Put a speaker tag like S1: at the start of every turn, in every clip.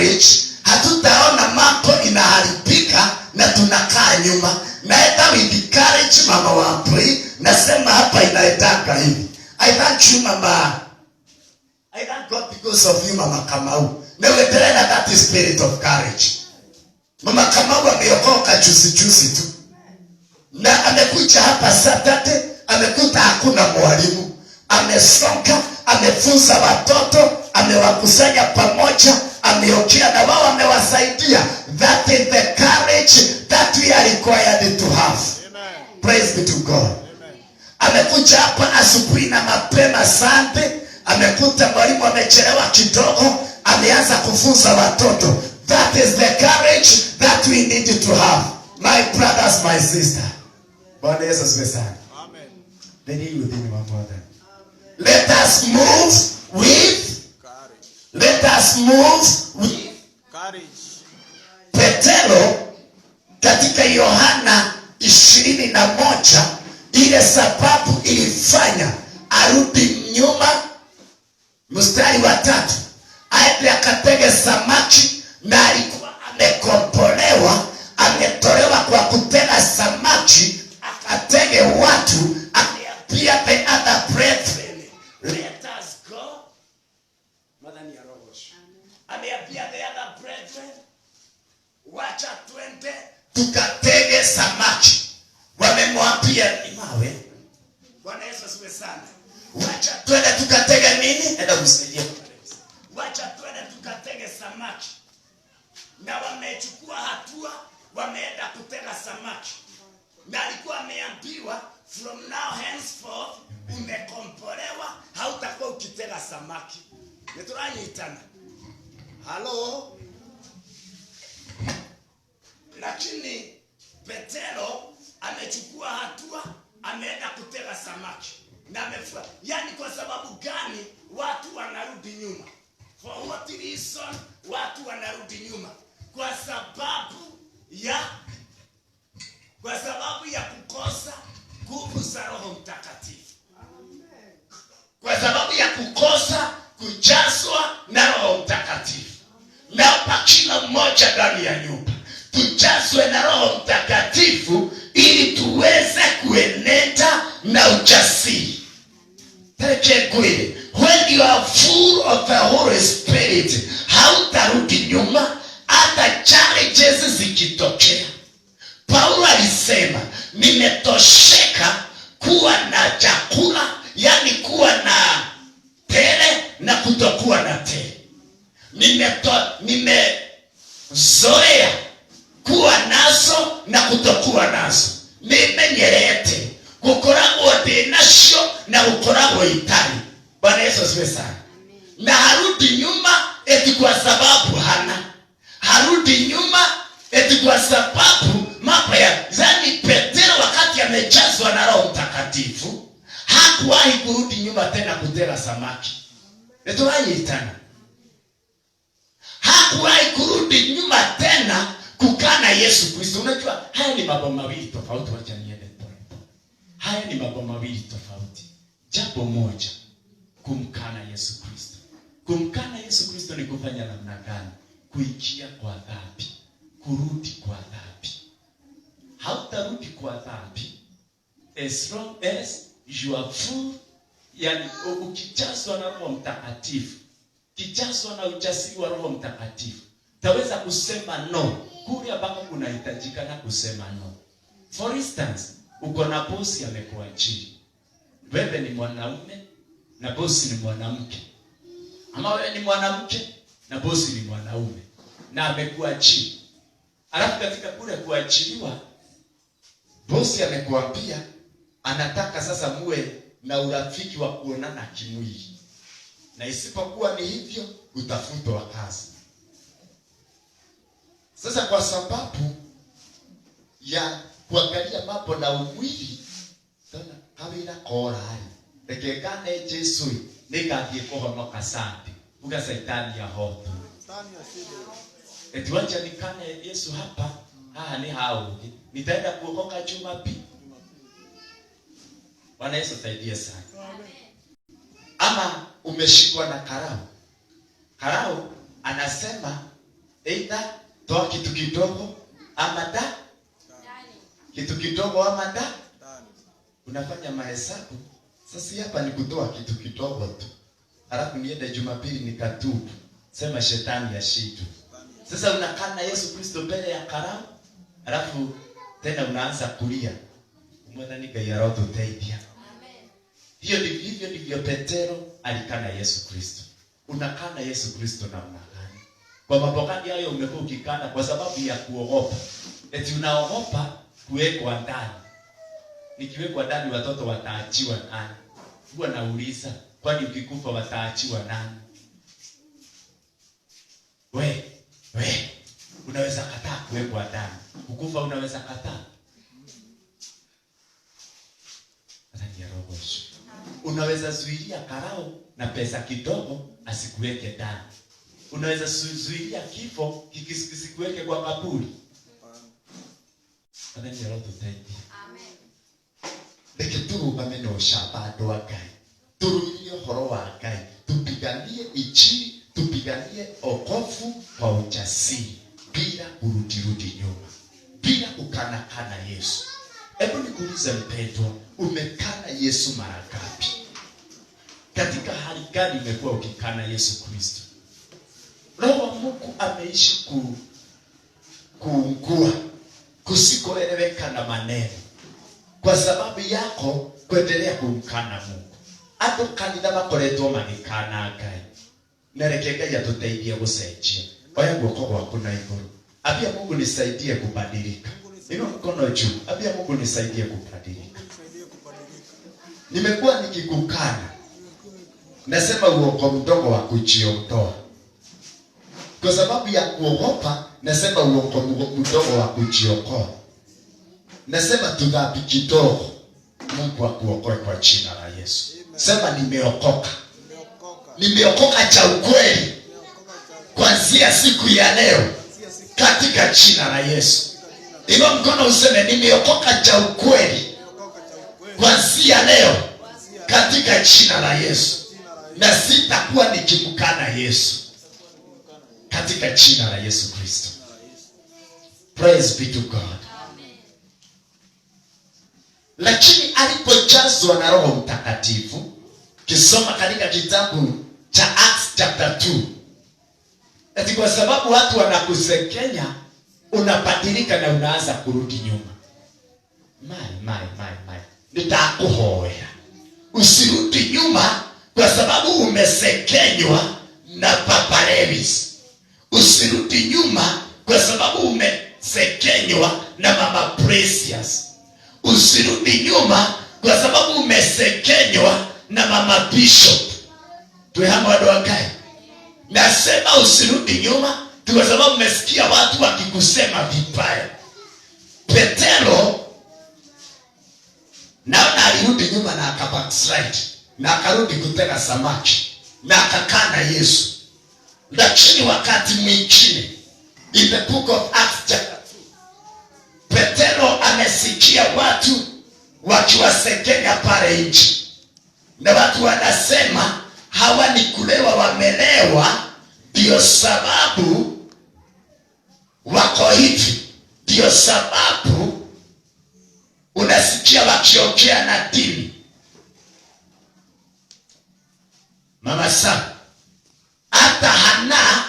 S1: marriage hatutaona mambo inaharibika na tunakaa nyuma. Naenda with encourage mama wa pray, nasema hapa inaetaka hivi. I thank you mama. I thank God because of you mama Kamau. Nawetelea na that spirit of courage. Mama Kamau ameokoka juzi tu. Na amekuja hapa Saturday, amekuta hakuna mwalimu. Amesonga, amefunza watoto, amewakusanya pamoja, ameokia na wao amewasaidia. That is the courage that we are required to have. Amen. Praise be to God. Amen. Amekuja hapa asubuhi na mapema Sunday, amekuta mwalimu amechelewa kidogo, ameanza kufunza watoto. That is the courage that we need to have. My brothers, my sister. Bwana Yesu asifiwe sana. Amen. Then you within my brother. Let us move with courage. Let us move with courage. Petero katika Yohana 21 ile sababu ilifanya arudi nyuma, mstari wa 3, aende akatege samaki, na alikuwa amekombolewa, ametolewa kwa kutega samaki, akatege watu, ameambia the other brethren, let us go. Madhani ya rohosh. Ameambia the other brethren, wacha twende tukatege samaki. Wamemwambia ni mawe. Bwana Yesu asifiwe sana. Wacha twende tukatege nini? Enda msaidie. Wacha twende tukatege samaki. Na wamechukua hatua, wameenda kutega samaki. Na alikuwa ameambiwa from now henceforth umekombolewa, hautakuwa ukitega samaki. Neturanyitana. Hello? Lakini Petero amechukua hatua, ameenda kutega samaki. Na amefua. Yani kwa sababu gani watu wanarudi nyuma? For what reason watu wanarudi nyuma? Kwa sababu ya kukosa nguvu za Roho Mtakatifu. Kwa sababu ya kukosa kujazwa na Roho Mtakatifu. Naomba kila mmoja ndani ya nyumba tujazwe na Roho Mtakatifu ili tuweze kuenenda na ujasiri. When you are full of the Holy Spirit, hautarudi nyuma hata challenges zikitokea. Paulo alisema, nimetosheka kuwa na chakula, yani kuwa na tele na kutokuwa na tele. Nimezoea kuwa nazo na kutokuwa nazo. Nimenyerete kukoragwo ndinasho na kukoragwo itari. Bwana Yesu asifiwe sana. Na harudi nyuma eti kwa sababu hana. Harudi nyuma eti kwa sababu mambo ya zani. Petero wakati amejazwa na Roho Mtakatifu hakuwahi kurudi nyuma tena kutega samaki. Neturanyitana. Hakuwahi kurudi nyuma tena kukana Yesu Kristo. Unajua haya ni mambo mawili tofauti, wacha niende pole. Haya ni mambo mawili tofauti. Jambo moja, kumkana Yesu Kristo. Kumkana Yesu Kristo ni kufanya namna gani? Kuingia kwa dhambi, kurudi kwa dhambi. Hautarudi kwa dhambi as long as you are full, yani ukijazwa na Roho Mtakatifu, kijazwa na ujasiri wa Roho Mtakatifu, taweza kusema no kule ambako kunahitajika na kusema no. For instance, uko na bosi amekuajiri. Wewe ni mwanaume na bosi ni mwanamke. Ama wewe ni mwanamke na bosi ni mwanaume na amekuajiri. Alafu katika kule kuajiriwa, bosi amekuambia anataka sasa muwe na urafiki wa kuonana kimwili. Na isipokuwa ni hivyo utafutwa kazi. Sasa kwa sababu ya kuangalia mambo na umwili, tena kawira korai. Rekegane Yesu nikathie kuhonoka sante. Uga Saitani ya hoto. Eti wacha nikane Yesu hapa. Ni hao. Nitaenda kuokoka Jumapili. Bwana Yesu saidie sana. Ama umeshikwa na karao. Karao anasema
S2: Either toa kitu kidogo ama ndani. Kitu kidogo ama ndani. Unafanya mahesabu. Sasa hapa ni kutoa kitu kidogo tu. Halafu niende Jumapili nikatubu. Sema shetani ya shitu. Sasa unakana Yesu Kristo mbele ya karamu. Halafu tena unaanza kulia. Mwana ya roho taidia. Amen. Hivyo ndivyo Petero alikana Yesu Kristo. Unakana Yesu Kristo namna gani? Kwa mambo gani hayo umekuwa ukikana kwa sababu ya kuogopa? Eti unaogopa kuwekwa ndani. Nikiwekwa ndani watoto wataachiwa nani? Huwa nauliza, kwani ukikufa wataachiwa nani? We, unaweza kataa kuwekwa ndani. Ukufa unaweza kataa. Unaweza zuilia karao na pesa kidogo asikuweke ndani. Unaweza zuilia kifo kisikuweke kwa kaburi. Amen. Deketuru bameno shabado wa Ngai. Turulie horo wa Ngai. Tupiganie injili, tupiganie wokovu kwa ujasiri bila kurudi nyuma. Bila kukana Yesu. Hebu nikuulize mpendwa, umekana Yesu mara ngapi? Katika hali gani umekuwa ukikana Yesu Kristo? Roho wa Mungu ameishi kuungua, kusikoeleweka na maneno. Kwa sababu yako kuendelea kumkana Mungu. Hata kanitha bakoretwo magikana Ngai. Nereke Ngai atuteithie gucenjia. Oya guoko gwaku na iguru. Ambia Mungu nisaidie kubadilika. Inua mkono juu. Ambia Mungu nisaidie kubadilika. Nimekuwa nikikukana. Nasema uongo mdogo wa kujiondoa. Kwa sababu ya kuogopa, nasema uongo mdogo wa kujiokoa. Nasema tudhabi kidogo. Mungu akuokoe kwa jina la Yesu. Sema nimeokoka. Nimeokoka cha ukweli. Kuanzia siku ya leo katika jina la Yesu. Inua mkono useme nimeokoka cha ukweli. Kuanzia leo katika jina la Yesu. Na sitakuwa nikimkana Yesu. Katika jina la Yesu Kristo. Praise be to God. Lakini alipojazwa na Roho Mtakatifu, kisoma katika kitabu cha Acts chapter 2. Eti kwa sababu watu wanakusekenya, unabadilika na unaanza kurudi nyuma. My. Nitakuhoya. Usirudi nyuma kwa sababu umesekenywa na Papa Levis. Usirudi nyuma kwa sababu umesekenywa na Mama Precious. Usirudi nyuma kwa sababu umesekenywa na Mama Bishop. Tuhama wadoakae. Nasema usirudi nyuma kwa sababu umesikia watu wakikusema vibaya. Petero naona alirudi nyuma na akabackslide. Na akarudi kutega samaki. Na akakana Yesu. Lakini wakati mwingine in the book of Acts chapter 2, Petero amesikia watu wakiwasekenya pale nje. Na watu wanasema hawa ni kulewa wamelewa, ndio sababu wako hivi. Ndio sababu unasikia wakiongea na dini. Mama sana, hata Hana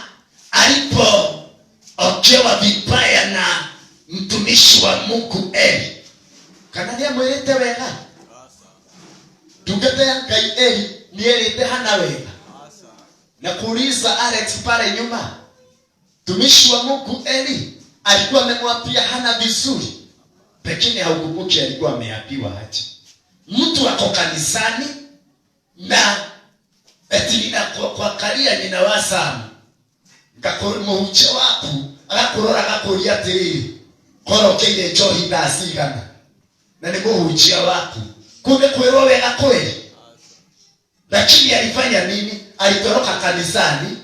S2: alipookewa vibaya na mtumishi wa Mungu Eli, kanania mwelete wega tungete ya Ngai Eli ni elete Hana wega. Na kuuliza Alex pale nyuma, mtumishi wa Mungu Eli alikuwa amemwapia Hana vizuri, pekine haukumbuki alikuwa ameapiwa aje. Mtu wako kanisani na eti kwa kalia ninawasa muhuche waku agakurora gakuria atiri korokeire njohi ndasigana na ni muhuchia waku kumbe kwirwo wega kweli. Lakini alifanya nini? Alitoroka kanisani.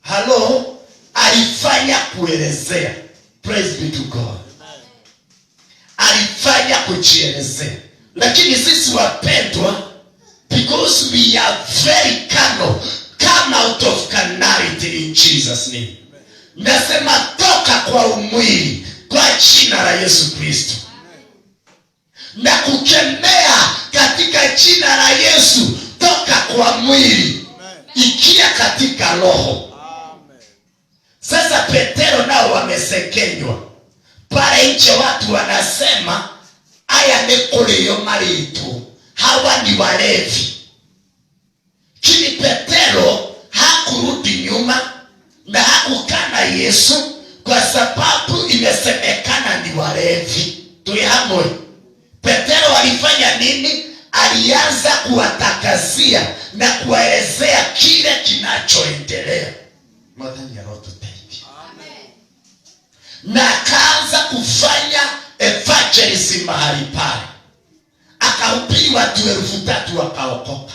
S2: Halo, alifanya kuelezea. Praise be to God. Alifanya kujielezea. Lakini sisi wapendwa, because we are very carnal,
S1: come out of carnality in Jesus name. Nasema toka kwa umwili kwa jina la Yesu Kristo. Na kukemea katika jina la Yesu, toka kwa mwili ikia katika roho. Sasa Petero nao wamesekenywa pale nje, watu wanasema aya nekoleyo maritu, hawa ni walevi. Kini Petero hakurudi nyuma na hakukana Yesu kwa sababu imesemekana ni walevi. Tuyahamwe. Petero alifanya nini? Alianza kuwatakazia na kuwaelezea kile kinachoendelea. Mwadhani ya roho tutaiti. Amen. Na akaanza kufanya evangelism mahali pale. Akahubiri watu 3,000 wakaokoka.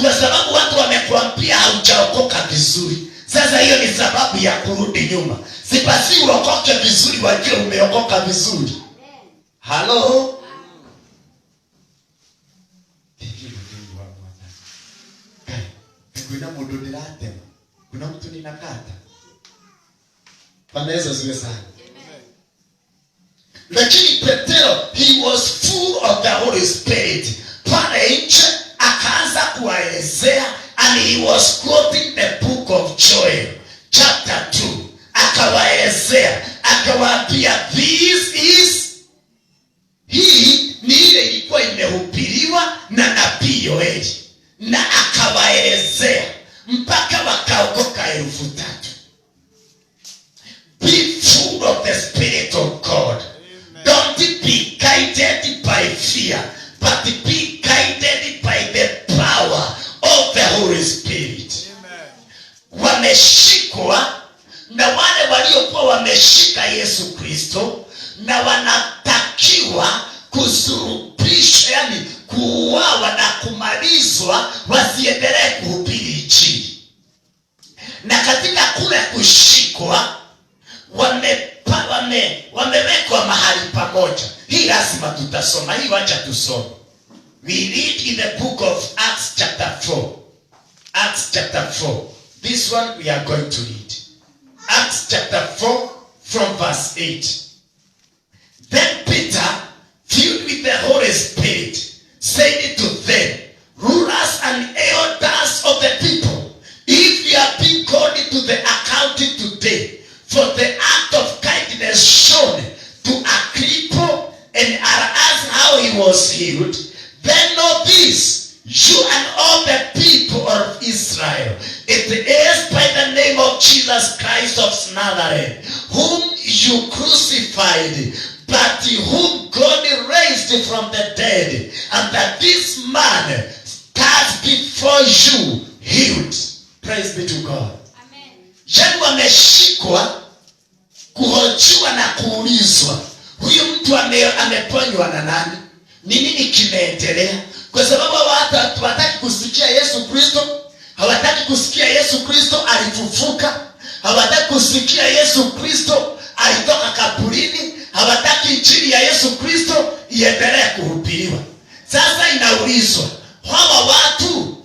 S1: Kwa sababu watu wamekuambia haujaokoka vizuri. Sasa hiyo ni sababu ya kurudi nyuma. Sipasi uokoke vizuri wajue umeokoka vizuri. Halo? Kuna mtu nilate. Kuna mtu ninakata. Bwana Yesu asifiwe sana. Lakini Petero, he was full of the Holy Spirit. Pale nje akaanza kuwaelezea, and he was quoting the book of Joel chapter 2. Akawaelezea, akawaambia hii ni ile ilikuwa imehubiriwa na nabii Yoeli. Na akawaelezea mpaka wakaokoka 3,000. Be full of the Spirit of God. Amen. Don't be guided by fear, but be guided by the power of the Holy Spirit. Amen. Wameshikwa na wale waliokuwa wameshika Yesu Kristo, na wanatakiwa kusurubishwa, yani kuuawa na kumalizwa, wasiendelee kuhubiri Injili. Na katika kule kushikwa wamewekwa mahali pamoja. Hii lazima tutasoma. Hii wacha tusome. We read in the book of Acts chapter 4. Acts chapter 4. This one we are going to read. Acts chapter 4 from verse 8. Then Peter, filled with the Holy Spirit, said to them, rulers and elders of the people, if you have been called to the account today for the act of kindness shown to a cripple and are asked how he was healed, then know this, you and all the people of Israel, it is by the name of Jesus Christ of Nazareth, whom you crucified, but whom God raised from the dead, and that this man stands before you healed. Praise be to God. Amen. Yani wameshikwa, kuhojiwa na kuulizwa, huyu mtu ameponywa na nani? Ni nini kimeendelea? Kwa sababu watu hawataki kusikia Yesu Kristo, hawataki kusikia Yesu Kristo alifufuka, hawataki kusikia Yesu Kristo alitoka kaburini, hawataki injili ya Yesu Kristo iendelee kuhubiriwa. Sasa inaulizwa, hawa watu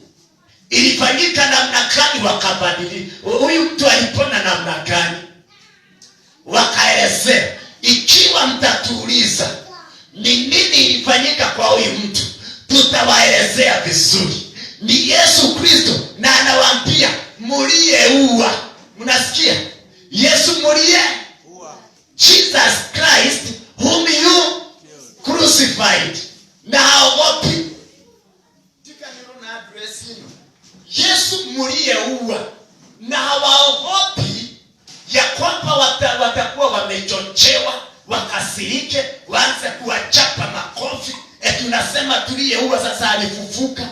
S1: ilifanyika namna gani wakabadili? Huyu mtu alipona namna gani? Wakaelezea. Ikiwa mtatuuliza ni nini ilifanyika kwa huyu mtu, tutawaelezea vizuri. Ni Yesu Kristo, na anawaambia mulieua. Mnasikia? Yesu mulieua. Jesus Christ whom you crucified. Na haogopi. Yesu mulieua. Na hawaogopi ya kwamba watakuwa wamechochewa, wakasirike, waanze kuwachapa makofi. Tunasema tulieua sasa alifufuka.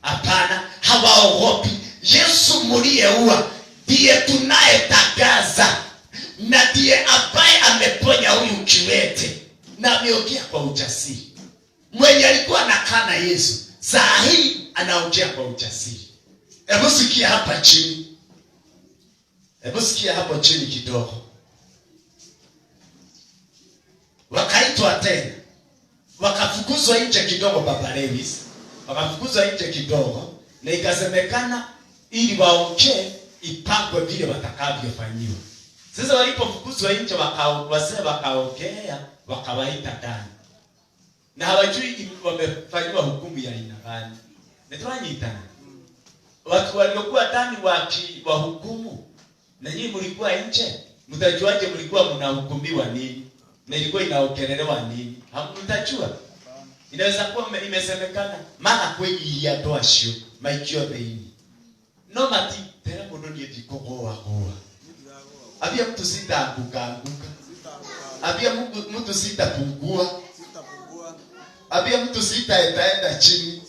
S1: Hapana, hawaogopi. Yesu mulieua ndiye tunayetangaza, na ndiye ambaye ameponya huyu kiwete, na ameongea kwa ujasiri. Mwenye alikuwa anakana Yesu, saa hii anaongea kwa ujasiri. Hebu sikia hapa chini. Hebu sikia hapo chini kidogo. Wakaitwa tena, wakafukuzwa nje kidogo. Baba Lewis wakafukuzwa nje kidogo, na ikasemekana
S3: ili waongee ipangwe vile watakavyofanyiwa. Sasa walipofukuzwa nje wakaongea wakawaita ndani. Na hawajui wamefanyiwa hukumu ya aina gani. Nitwanyitana. Watu waliokuwa ndani wa hukumu na nyinyi mlikuwa nje, mtajuaje mlikuwa mnahukumiwa nini? Na ilikuwa inaokelelewa nini? Hamtajua. Inaweza kuwa imesemekana mara kweli ya toa shio maikio beini. No mati tena mundu ni dikogoa goa. Abia mtu sita anguka. Abia mtu sita pungua. Abia mtu sita enda chini.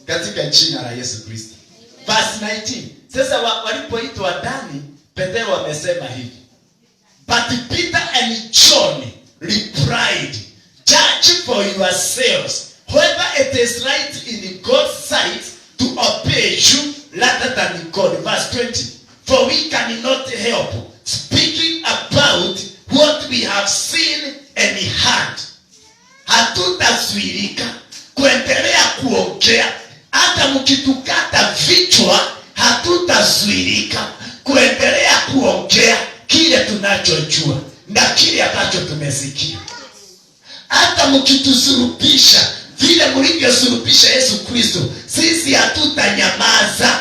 S3: Katika jina la Yesu Kristo. Verse 19. Sasa walipoitwa ndani, Petero amesema hivi. But Peter and John replied, judge for yourselves whether it is right in God's sight to obey you rather than God. Verse 20. For we cannot help speaking about what we have seen and heard. Hatutazuilika kuendelea kuongea. Hata mkitukata vichwa hatutazuilika kuendelea kuongea kile tunachojua na kile ambacho tumesikia. Hata mkitusurubisha vile mlivyosurubisha Yesu Kristo, sisi hatutanyamaza.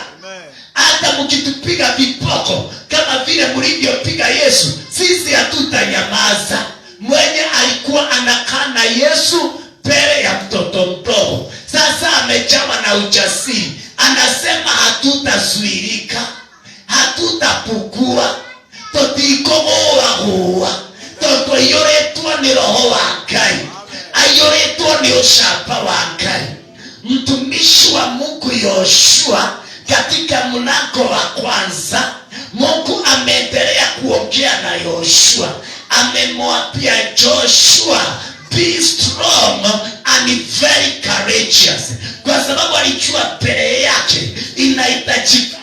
S3: Hata mkitupiga vipoko kama vile mlivyopiga Yesu, sisi hatutanyamaza. Mwenye alikuwa anakana Yesu mbele ya mtoto mdogo, sasa amejawa na ujasiri, anasema hatutazuilika, hatutapungua, tutikogoa toto yoretwa ni roho wa Ngai, ayoretwa ni ushapa wa Ngai. Mtumishi wa Mungu Yoshua katika mlango wa kwanza, Mungu ameendelea kuongea na Yoshua, amemwambia Joshua, be strong and very courageous, kwa sababu alijua mbele yake inahitajikana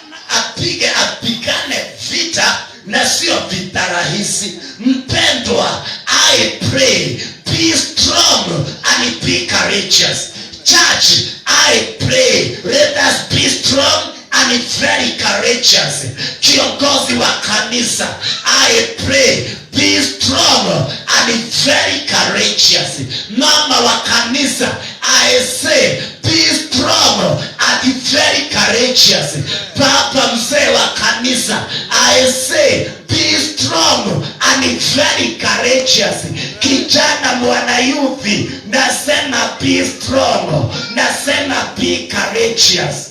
S3: apigane vita na sio vita rahisi. Mpendwa, I pray, be strong and be courageous. Church, I pray, let us be strong and very courageous. Kiongozi wa kanisa, I pray, be strong and very courageous. Mama wa kanisa, I say, be strong and very courageous. Papa mzee wa kanisa, I say, be strong and very courageous. Kijana mwana yuthi, nasema be strong, nasema be courageous.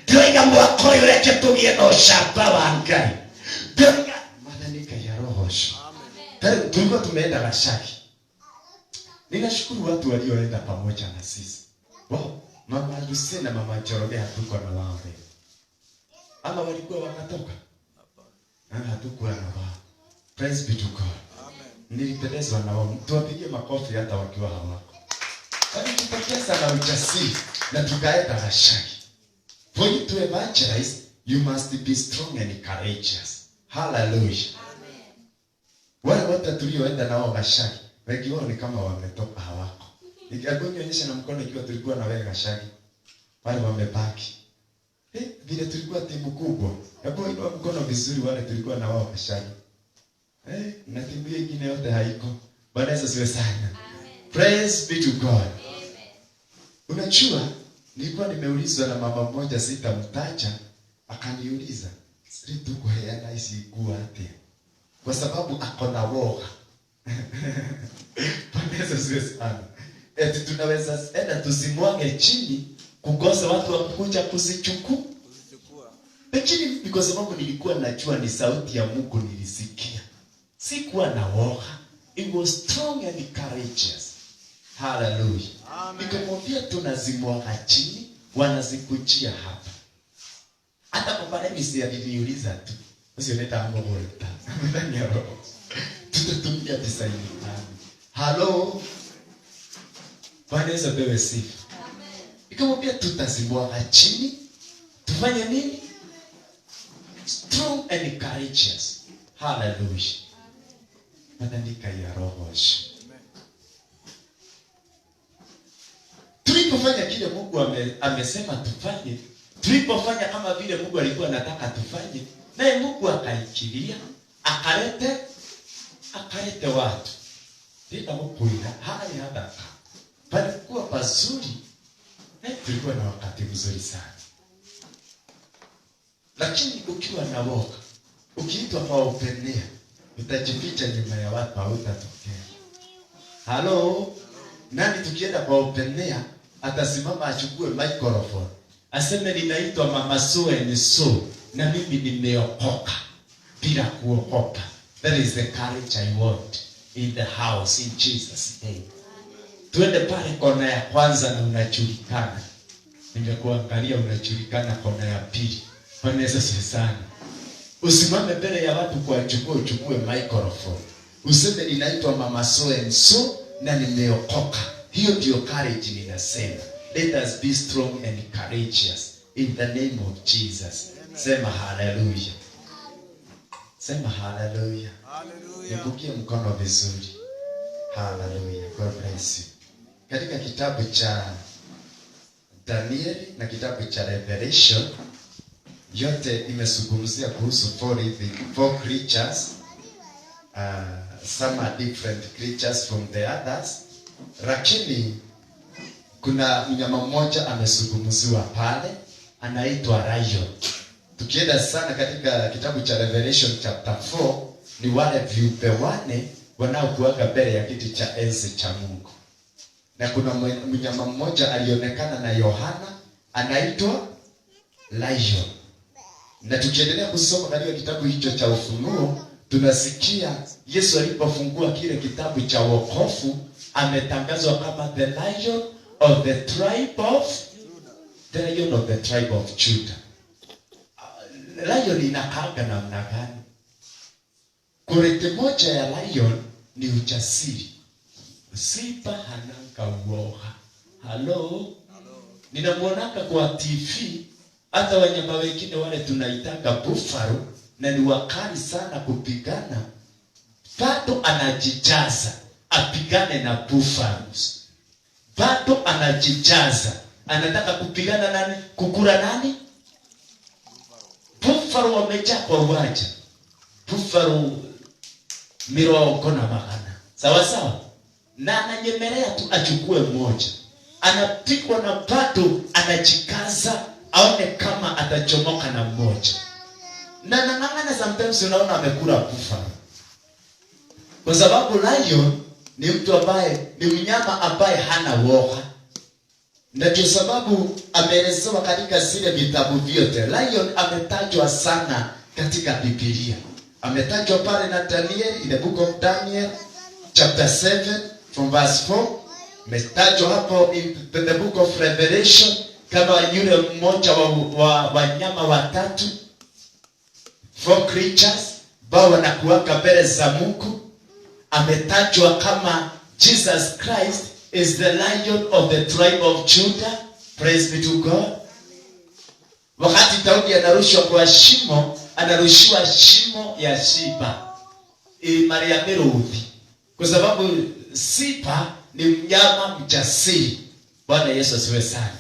S3: Tuinga mwakoyo yake tugie no shamba wa Ngai. Tuinga madanika ya rohosho. Tulikuwa tumeenda Gashaki. Ninashukuru watu walioenda pamoja na sisi. Wow, mama Lucy na mama Njoroge hatuko na wao. Ama walikuwa wakatoka? Hatukuwa na wao. Praise be to God. Amen. Nilipendezwa na wao. Tuwapigie makofi hata wakiwa hawako. Walitupokea sana ujasiri na tukaenda Gashaki. For you to evangelize, you must be strong and courageous. Hallelujah. Amen. Wale wote tulioenda nao Gashaki, wengi wao ni kama wametoka hawako. Nikionyesha na mkono ikiwa tulikuwa na wewe Gashaki, wale wamebaki. Vile tulikuwa timu kubwa. Hebu inua mkono vizuri wale tulikuwa na wao Gashaki. Na timu nyingine yote haiko. Bwana Yesu asifiwe sana. Amen. Praise be to God. Amen. Unajua nilikuwa nimeulizwa na mama mmoja sitamtaja, akaniuliza, "Sisi tuko haya hizi guate." Kwa sababu akona woga. Pameza sio sana. Eti tunaweza enda tuzimwage chini kukosa watu wa kuja kuzichukua. Lakini ni kwa sababu nilikuwa najua ni sauti ya Mungu nilisikia. Sikuwa na woga. It was strong and courageous. Hallelujah. Nikamwambia tunazimwaga chini, wanazikujia hapa. Hata kwa pale mimi aliniuliza tu. Usioleta ngogoleta. Ndani ya roho. Tutatumia design gani? Hello. Bwana Yesu apewe sifa. Amen. Nikamwambia tutazimwaga chini. Tufanye nini? Strong and courageous. Hallelujah. Madandika ya roho. Tulipofanya kile Mungu amesema tufanye,
S2: Tulipofanya kama vile Mungu alikuwa anataka tufanye, naye Mungu akaikilia, akalete watu. Tena kukuina haya hapa. Palikuwa pazuri. Tulikuwa na wakati mzuri sana. Lakini ukiwa na woga, ukiitwa kwa openea, utajificha nyuma ya watu hautatokea. Halo? Nani tukienda kwa openea atasimama achukue microphone, aseme ninaitwa Mama So and So na mimi nimeokoka bila kuokoka. That is the courage I want in the house in Jesus name. Tuende pale kona ya kwanza na unajulikana. Nimekuangalia unajulikana kona ya pili. Bwana Yesu sana. Usimame mbele ya watu kwa uchukue microphone. Useme ninaitwa Mama So and So na nimeokoka. Hiyo ndio courage ninasema. Let us be strong and courageous in the name of Jesus. Sema hallelujah. Sema hallelujah. Hallelujah. Nibukie mkono vizuri. Hallelujah. God bless you. Katika kitabu cha Danieli na kitabu cha Revelation yote imezungumzia kuhusu four creatures. Some are different creatures from the others. Lakini kuna mnyama mmoja amezungumziwa pale anaitwa lion. Tukienda sana katika kitabu cha Revelation chapter 4 ni wale viumbe wane wanaokuwa mbele ya kiti cha enzi cha Mungu. Na kuna mnyama mmoja alionekana na Yohana anaitwa lion. Na tukiendelea kusoma katika kitabu hicho cha Ufunuo tunasikia Yesu alipofungua kile kitabu cha wokovu ametangazwa kama the lion of the tribe of Judah. Lion inakaaga namna gani? Kurete moja ya lion ni ujasiri. Simba hananga uoga. Hello? Ninamuonaka kwa TV hata wanyama wengine wale tunaitanga buffalo na ni wakali sana kupigana. Bado anajijaza apigane na buffaloes. Bado anajijaza anataka kupigana nani? Kukura nani? Buffalo wamejaa kwa uwanja. Buffalo mirongo na magana. Sawa sawa? Na ananyemelea tu achukue mmoja. Anapigwa na bado anajikaza aone kama atachomoka na mmoja. Na nang'ang'ana sometimes unaona amekula buffalo. Kwa sababu lion ni mtu ambaye ni mnyama ambaye hana woga. Na kwa sababu ameelezewa katika zile vitabu vyote. Lion ametajwa sana katika Biblia. Ametajwa pale na Daniel in the book of Daniel chapter 7 from verse 4. Ametajwa hapo in the book of Revelation kama yule mmoja wa wanyama watatu. Four creatures ambao wanakuwaka mbele za Mungu. Ametajwa kama Jesus Christ is the lion of the tribe of Judah. Praise be to God. Wakati Daudi anarushwa kwa shimo, anarushiwa shimo ya Siba. Maria Meruthi. Kwa sababu Siba ni mnyama mjasiri. Bwana Yesu asiwe sana.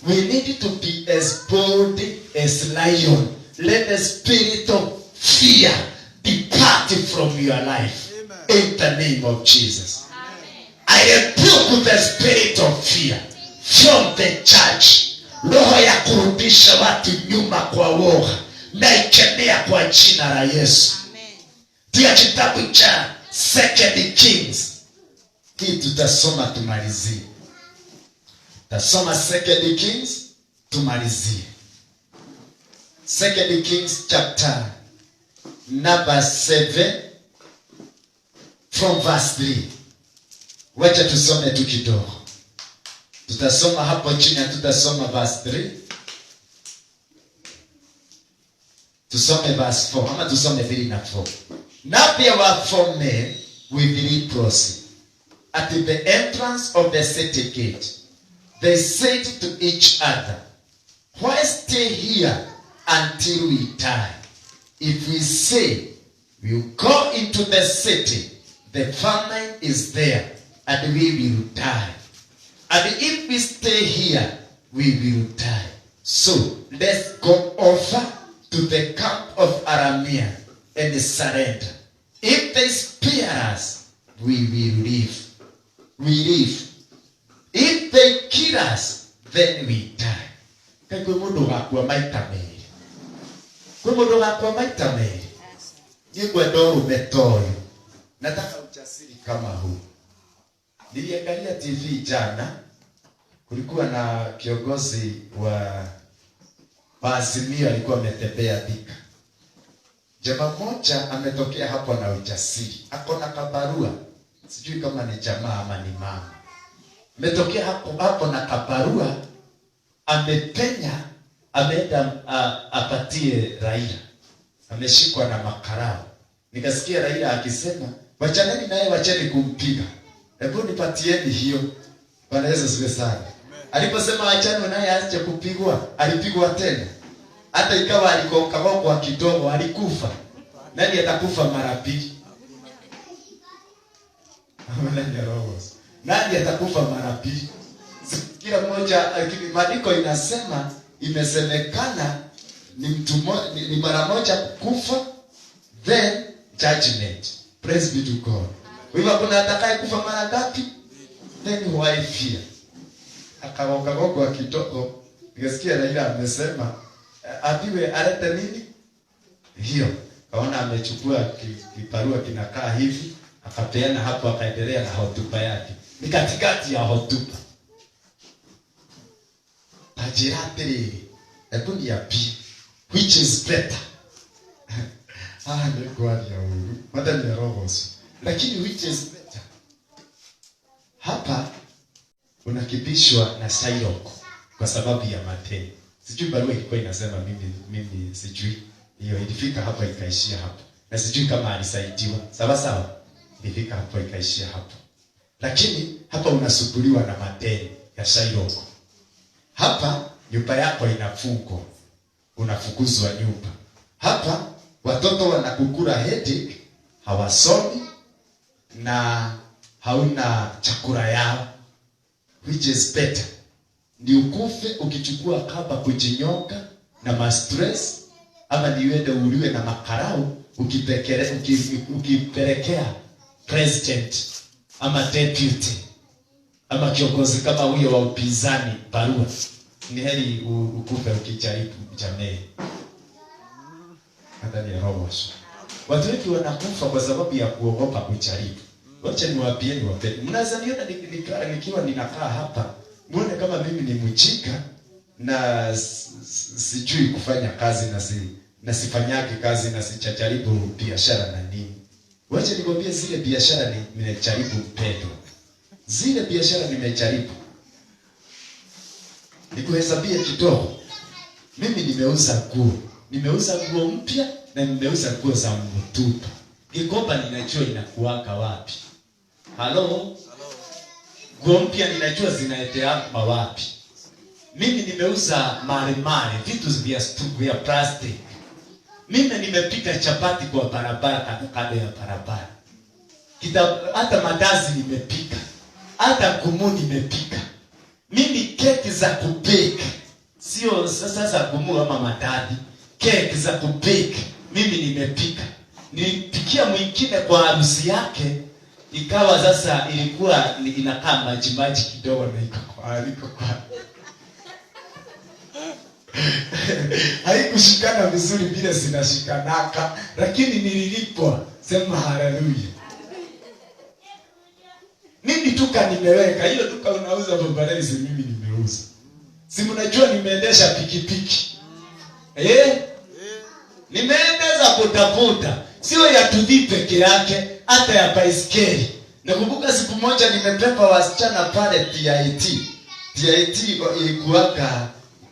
S2: We need to be as bold as lion. Let the spirit of fear depart from your life. Amen. In the name of Jesus. Amen. I rebuke the spirit of fear from the church. Roho ya kurudisha watu nyuma kwa woga na ikemea kwa jina la Yesu. Amen. Tia kitabu cha 2 Kings. Hii tutasoma tumalizie. Tasoma 2 Kings tumalizie. 2 Kings chapter number 7 from verse 3. Wacha tusome tu kidogo. Tutasoma hapo chini, tutasoma verse 3. Tusome verse 4. Ama tusome 3 na 4. Now there were 4 men with leprosy at the entrance of the city gate. They said to each other, "Why stay here until we die? If we say we'll go into the city, the famine is there, and we will die. And if we stay here, we will die." So let's go over to the camp of Aramea and surrender. If they spare us, we will live. We live. If they kill us, then we die. Kwe mundu gakua maita meri. Kwe mundu gakua maita meri. Yegwe doru metoyo. Nataka ujasiri kama huu. Niliangalia TV jana. Kulikuwa na kiongozi wa Azimio alikuwa ametembea Thika. Jamaa mmoja ametokea hapo na ujasiri. Ako na kabarua. Sijui kama ni jamaa ama ni mama. Ametokea hapo na kabarua. Amepenya, ameenda apatie Raila. Ameshikwa na makarao. Nikasikia Raila akisema, "Wachaneni naye, wacheni kumpiga. Hebu nipatieni hiyo." Bwana Yesu asifiwe sana. Aliposema wachani naye aache kupigwa, alipigwa tena. Hata ikawa alikokagwa kidogo, alikufa. Nani atakufa mara pili? Nani atakufa mara pili? Kila mmoja, maandiko inasema, imesemekana ni mara moja kufa, then judgment. Praise be to God. Wewe kuna atakaye kufa mara ngapi? Then why fear? Akagoka kidogo, nikasikia Raila amesema apiwe alete nini? Hiyo. Kaona amechukua kiparua kinakaa hivi, akapeana hapo, akaendelea na hotuba yake. Ni katikati ya hotuba. Tajirati ekuni ya pi, which is better. Ni kwa ya huru. Mada ni robosi. Lakini which is better? Hapa unakibishwa na Sairoko kwa sababu ya matendo. Sijui barua ilikuwa inasema, mimi sijui. Hiyo ilifika hapa ikaishia hapo. Na sijui kama alisaidiwa. Sawa. Ilifika hapo ikaishia hapo. Lakini hapa unasubuliwa na matendo ya Sairoko. Hapa nyumba yako inafungwa. Unafukuzwa nyumba. Hapa watoto wanakukula headache, hawasomi na hauna chakula yao. Which is better? Ni ukufe ukichukua kaba kujinyonga na ma-stress, ama ni uende uliwe na makarao ukipelekea president ama deputy ama kiongozi kama huyo wa upinzani barua. Ni heri ukufe ukijaribu jamii. Hata ni roho. Watu wengi wanakufa kwa sababu ya kuogopa kujaribu. Wacha niwaambieni wapendwa. Mnaweza niona nikiwa ninakaa hapa, muone kama mimi ni mjinga na sijui kufanya kazi na sifanyagi kazi na sijajaribu biashara na nini. Wacha nikwambie zile biashara nimejaribu mpendwa. Zile biashara nimejaribu. Nikuhesabie kidogo. Mimi nimeuza nguo. Nimeuza nguo mpya na nimeuza nguo za mtupu. Gikomba ninajua inakuwaka wapi. Halo? Nguo mpya ninajua zinaetea wapi. Mimi nimeuza mare, vitu vya plastic. Mimi nimepika chapati kwa barabara, kando ya barabara. Hata mandazi nimepika. Hata kumu nimepika. Mimi keki za kubake. Sio sasa kumu ama madadi. Keki za kubake. Mimi nimepika. Nilipikia mwingine kwa harusi yake, ikawa sasa ilikuwa inakaa maji kidogo na iko kwa haikushikana vizuri vile zinashikanaka, lakini nililipwa. Sema haleluya. Mimi duka nimeweka, hiyo duka unauza babarezi, mimi nimeuza. Si mnajua nimeendesha pikipiki. Nimeendeza bodaboda. Sio ya tudhi peke yake, hata ya baiskeli. Nakumbuka siku moja nimebeba wasichana pale TIT. TIT ilikuwaka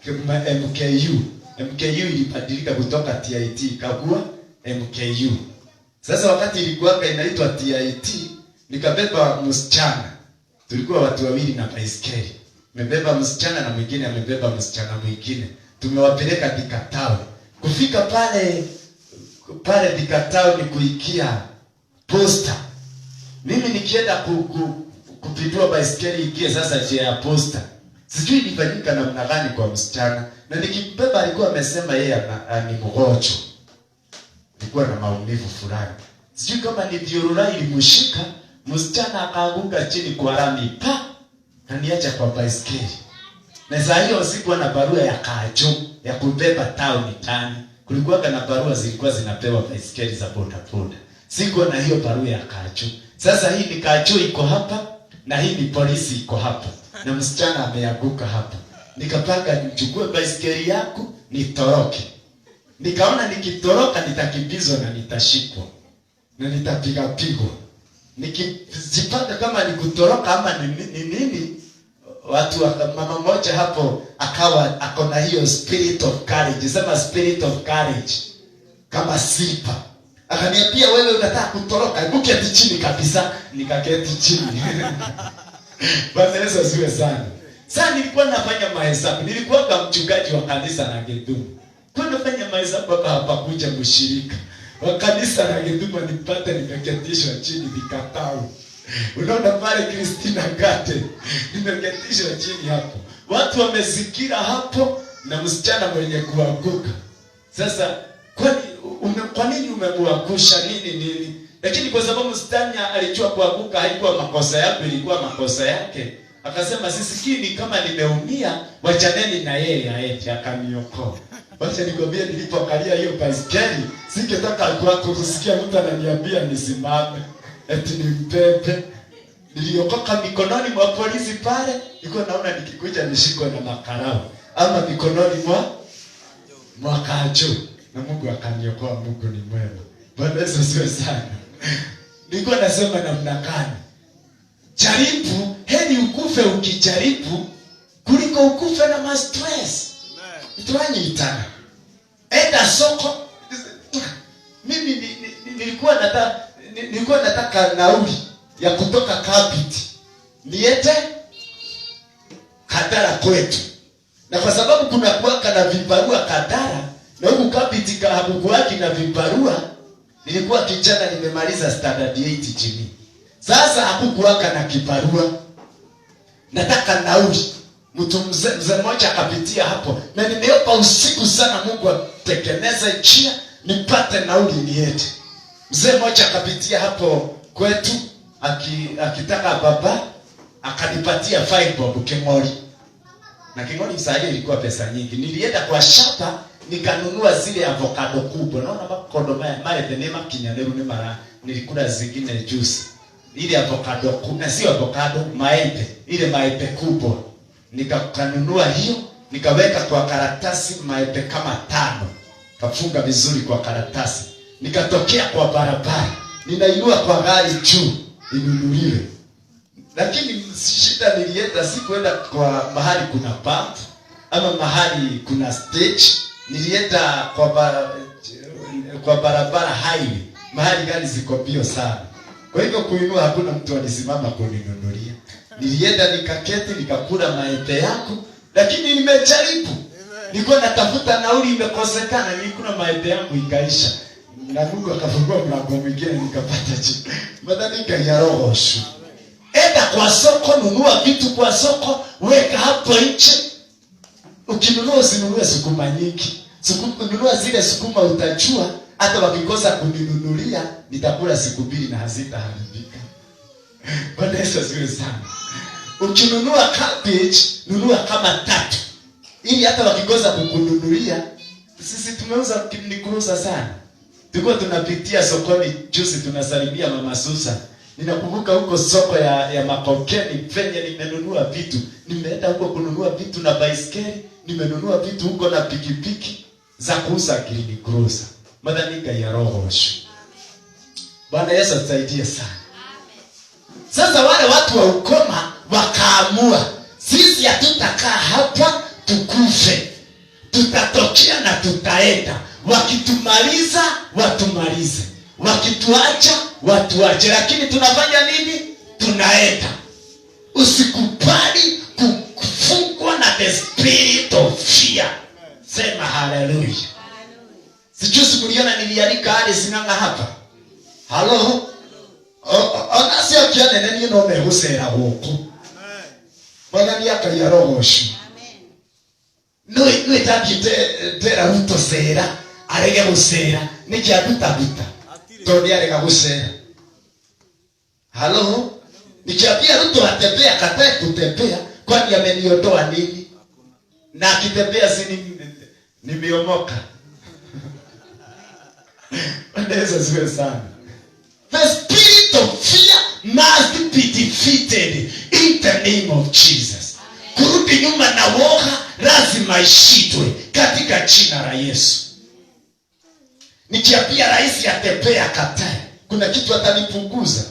S2: MKU. MKU ilibadilika kutoka TIT ikakuwa MKU. Sasa wakati ilikuwaka inaitwa TIT, nikabeba msichana. Tulikuwa watu wawili na baiskeli. Nimebeba msichana na mwingine amebeba msichana mwingine. Tumewapeleka Dikatao. Kufika pale Dikatao ni kuikia posta. Mimi nikienda kupindua baiskeli ikie sasa njia ya posta. Sijui ilifanyika namna gani kwa msichana. Na nikimbeba alikuwa amesema yeye ni mgonjwa. Alikuwa na maumivu fulani. Sijui kama ni diorora ilimshika, msichana akaanguka chini kwa lami pa, kaniacha kwa baiskeli. Na saa hiyo sikuwa na barua ya kajo ya kubeba town tani. Kulikuwa na barua zilikuwa zinapewa baiskeli za bodaboda. Sikuwa na hiyo barua ya kajo. Sasa hii ni kajo iko hapa na hii ni polisi iko hapa. Na msichana ameanguka hapa. Nikapanga nichukue baiskeli yako nitoroke. Nikaona nikitoroka nitakimbizwa na nitashikwa. Na nitapiga pigo. Nikijipanga kama ni kutoroka ama ni nini, watu mama moja hapo akawa akona hiyo spirit of courage. Sema spirit of courage. Kama sipa. Akaniambia wewe unataka kutoroka, uketi chini kabisa. Nikaketi chini. Bwana Yesu asifiwe sana. Sasa nilikuwa nafanya mahesabu. Nilikuwa kama mchungaji wa kanisa la Gedumu. Kwa nafanya mahesabu hapa kuja mshirika wa kanisa la Gedumu nipate nimeketishwa chini vikatao. Unaona pale Christina Gate nimeketishwa chini hapo. Watu wamezingira hapo na msichana mwenye kuanguka. Sasa kwa nini umemwangusha nini? Lakini kwa sababu msichana alijua kuanguka haikuwa makosa yake, ilikuwa makosa yake. Akasema sisikini kama nimeumia, wachaneni na yeye aende akaniokoa. Wacha nikwambie nilipokalia hiyo baiskeli, singetaka kusikia mtu ananiambia nisimame. Eti nimpepe. Niliokoka mikononi mwa polisi pale, nilikuwa naona nikikuja nishikwe na makarao ama mikononi mwa kajo. Na Mungu akaniokoa. Mungu ni mwema. Bwana Yesu asifiwe sana. Nilikuwa nasema namna gani? Jaribu, heri ukufe ukijaribu kuliko ukufe na ma stress. Ituanyi itana. Enda soko. Mimi nilikuwa nataka nauli ya kutoka Kabiti niende Kadara kwetu. Na kwa sababu kuna kuwaka na vibarua Kadara na huku Kabiti hakukuwaki na vibarua, nilikuwa kijana nimemaliza standard 8 chini. Sasa hakukuwaka na kibarua. Nataka nauli. Mtu mzee mmoja akapitia hapo na nimeomba usiku sana Mungu atekeleze njia nipate nauli niende. Mzee mmoja akapitia hapo kwetu akitaka baba akanipatia 5 bob King'ori. Na King'ori msaada ilikuwa pesa nyingi. Nilienda kwa shamba nikanunua zile avocado kubwa. Naona makondo maya denema kinyaneru ni mara nilikula zingine juice. Ile avocado kubwa, sio avocado, maembe. Ile maembe kubwa. Nikakanunua hiyo, nikaweka kwa karatasi maembe kama 5. Kafunga vizuri kwa karatasi. Nikatokea kwa barabara. Ninainua kwa gari juu inunuliwe. Lakini shida nilienda sikuenda kwa mahali kuna pump ama mahali kuna stage. Nilienda kwa barabara highway, mahali gari ziko bio sana. Kwa hivyo kuinua hakuna mtu alisimama kuninunulia. Nilienda nikaketi nikakula maembe yangu, lakini nimejaribu. Nilikuwa natafuta nauli imekosekana, nilikula maembe yangu ikaisha. Na Mungu akafungua mlango mwingine nikapata chini. Madhanika ya roho shu. Enda kwa soko, nunua vitu kwa soko, weka hapo nje. Ukinunua usinunue sukuma nyingi. Nunua zile sukuma utajua hata wakikosa kuninunulia nitakula siku 2 na hazitaharibika. Bwana Yesu asifiwe sana. Ukinunua cabbage, nunua kama 3. Ili hata wakikosa kukununulia, sisi tumeuza nikuruza sana. Tulikuwa tunapitia sokoni juzi tunasalimia Mama Susan. Ninakumbuka huko soko ya Makokeni penye nimenunua vitu. Nimeenda huko kununua vitu na baiskeli, nimenunua vitu huko na pikipiki za kuuza Green Cruiser. Madhanika ya roho shu. Bwana Yesu atusaidie sana. Sasa wale watu wa ukoma wakaamua, sisi hatutakaa hapa tukufe. Tutatokea na tutaenda. Wakitumaliza, watumalize. Wakituacha, watuache. Lakini tunafanya nini? Tunaenda. Usikubali kufungwa na the spirit of fear. Sema hallelujah. Sijui simuliona nilialika hali sinanga hapa. Halo? Onasi akiane neni no mehusera huko. Bwana ni akaya roho shi.
S3: Amen. No itabite tera ruto sera, arege gusera, nikia buta.
S2: Toni arega gusera.
S3: Halo? Nikiambia Ruto atembea katae kutembea, kwani ameniondoa nini? Na akitembea si nimeomoka.
S2: Ndeza siwe sana.
S3: The spirit of fear must be defeated in the name of Jesus. Kurudi nyuma na woga lazima ishitwe katika jina la Yesu. Nikiambia rais atembea katae,
S2: kuna kitu atanipunguza.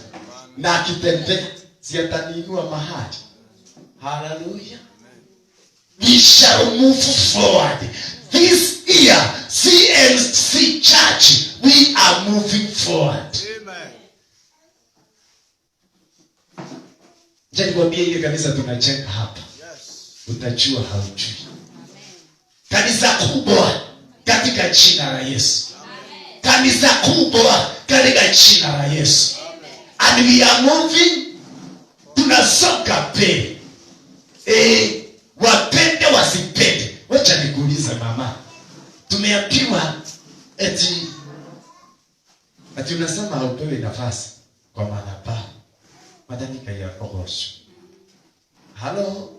S2: Na akitembea si ataniinua mahali.
S3: Hallelujah. We shall move forward. This year, CMC Church, we are moving forward.
S2: Amen.
S3: Jani kwambia ile kanisa tunachenga hapa.
S2: Yes.
S3: Utajua haujui. Kanisa kubwa katika jina la Yesu. Kanisa kubwa katika jina la Yesu. And we are moving, tunasonga mbele. Wapende wasipende. Wacha nikuulize mama. Tumeambiwa eti
S2: unasema haupewi nafasi kwa madhabahu. Madanika ya ogosho. Halo.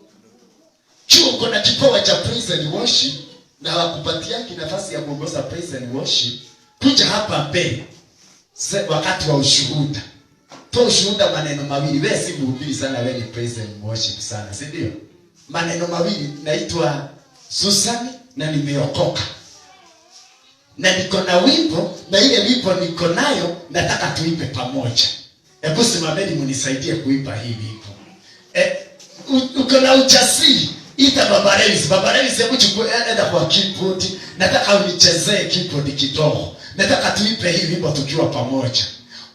S3: chuo kuna kipawa cha praise and
S2: worship na wakupatia nafasi ya kuongoza praise and worship.
S3: Kuja hapa mbele.
S2: Wakati wa ushuhuda. Toa ushuhuda maneno mawili. Wewe si mhubiri sana, wewe ni praise and worship sana, si ndio? Maneno mawili, naitwa Susan na nimeokoka.
S3: Na niko na wimbo, na ile wimbo niko nayo nataka tuimbe pamoja. Hebu simameni mnisaidie kuimba hii wimbo. Uko na ujasiri, ita Baba Revis, hebu chukua enda kwa keyboard, nataka unichezee keyboard kidogo. Nataka tuimbe hii wimbo tukiwa pamoja.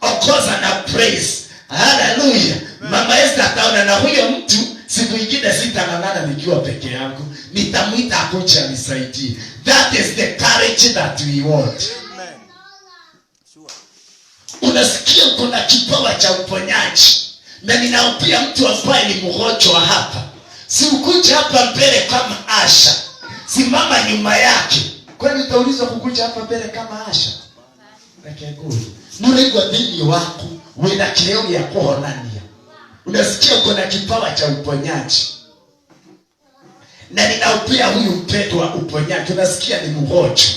S3: Okoza na praise. Hallelujah. Mama Esther ataona na huyo mtu siku nyingine sitang'ang'ana nikiwa peke yangu. Nitamuita akuje anisaidie. That is the courage that we want.
S2: Amen. Sure.
S3: Unasikia kuna kipawa cha uponyaji. Na ninaopia mtu ambaye ni mgonjwa hapa. Si ukuje hapa mbele kama Asha. Simama nyuma yake.
S2: Kwani utaulizwa kukuja hapa mbele kama Asha?
S3: Nakeguli. Nurigwa dhini wako. Wena kileo ya kuhonania. Unasikia kuna kipawa cha uponyaji. Na ninaupia huyu mpendwa uponyaji. Unasikia ni mgonjwa.